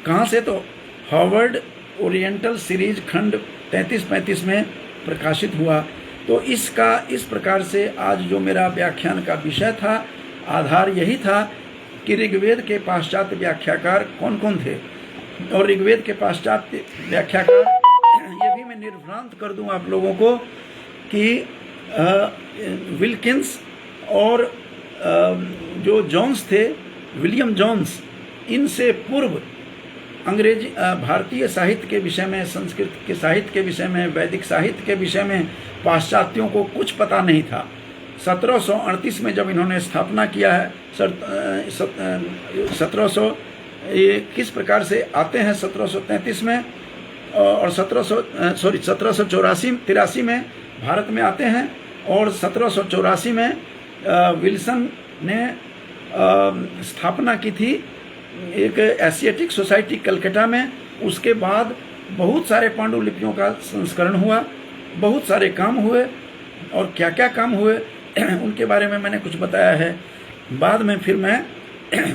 कहाँ से, तो हार्वर्ड ओरिएंटल सीरीज खंड 33-35 में प्रकाशित हुआ। तो इसका इस प्रकार से आज जो मेरा व्याख्यान का विषय था, आधार यही था कि ऋग्वेद के पाश्चात्य व्याख्याकार कौन कौन थे। और ऋग्वेद के पाश्चात्य व्याख्याकार, ये भी मैं निर्भ्रांत कर दूं आप लोगों को कि विल्किंस और जो जॉन्स थे, विलियम जॉन्स, इनसे पूर्व अंग्रेजी भारतीय साहित्य के विषय में, संस्कृत के साहित्य के विषय में, वैदिक साहित्य के विषय में पाश्चात्यों को कुछ पता नहीं था। 1738 में जब इन्होंने स्थापना किया है, 1700 ये किस प्रकार से आते हैं 1733 में और 1783 में भारत में आते हैं और 1784 में विल्सन ने स्थापना की थी एक एशियाटिक सोसाइटी कलकत्ता में। उसके बाद बहुत सारे पांडुलिपियों का संस्करण हुआ, बहुत सारे काम हुए और क्या क्या काम हुए उनके बारे में मैंने कुछ बताया है। बाद में फिर मैं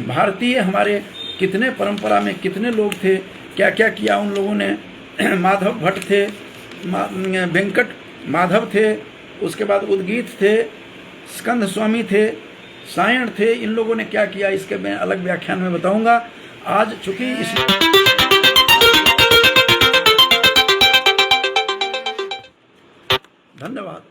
भारतीय हमारे कितने परंपरा में कितने लोग थे, क्या क्या किया उन लोगों ने, माधव भट्ट थे, वेंकट माधव थे, उसके बाद उद्गीत थे, स्कंद स्वामी थे, सायण थे, इन लोगों ने क्या किया इसके मैं अलग व्याख्यान में बताऊंगा। आज चूंकि इस धन्यवाद।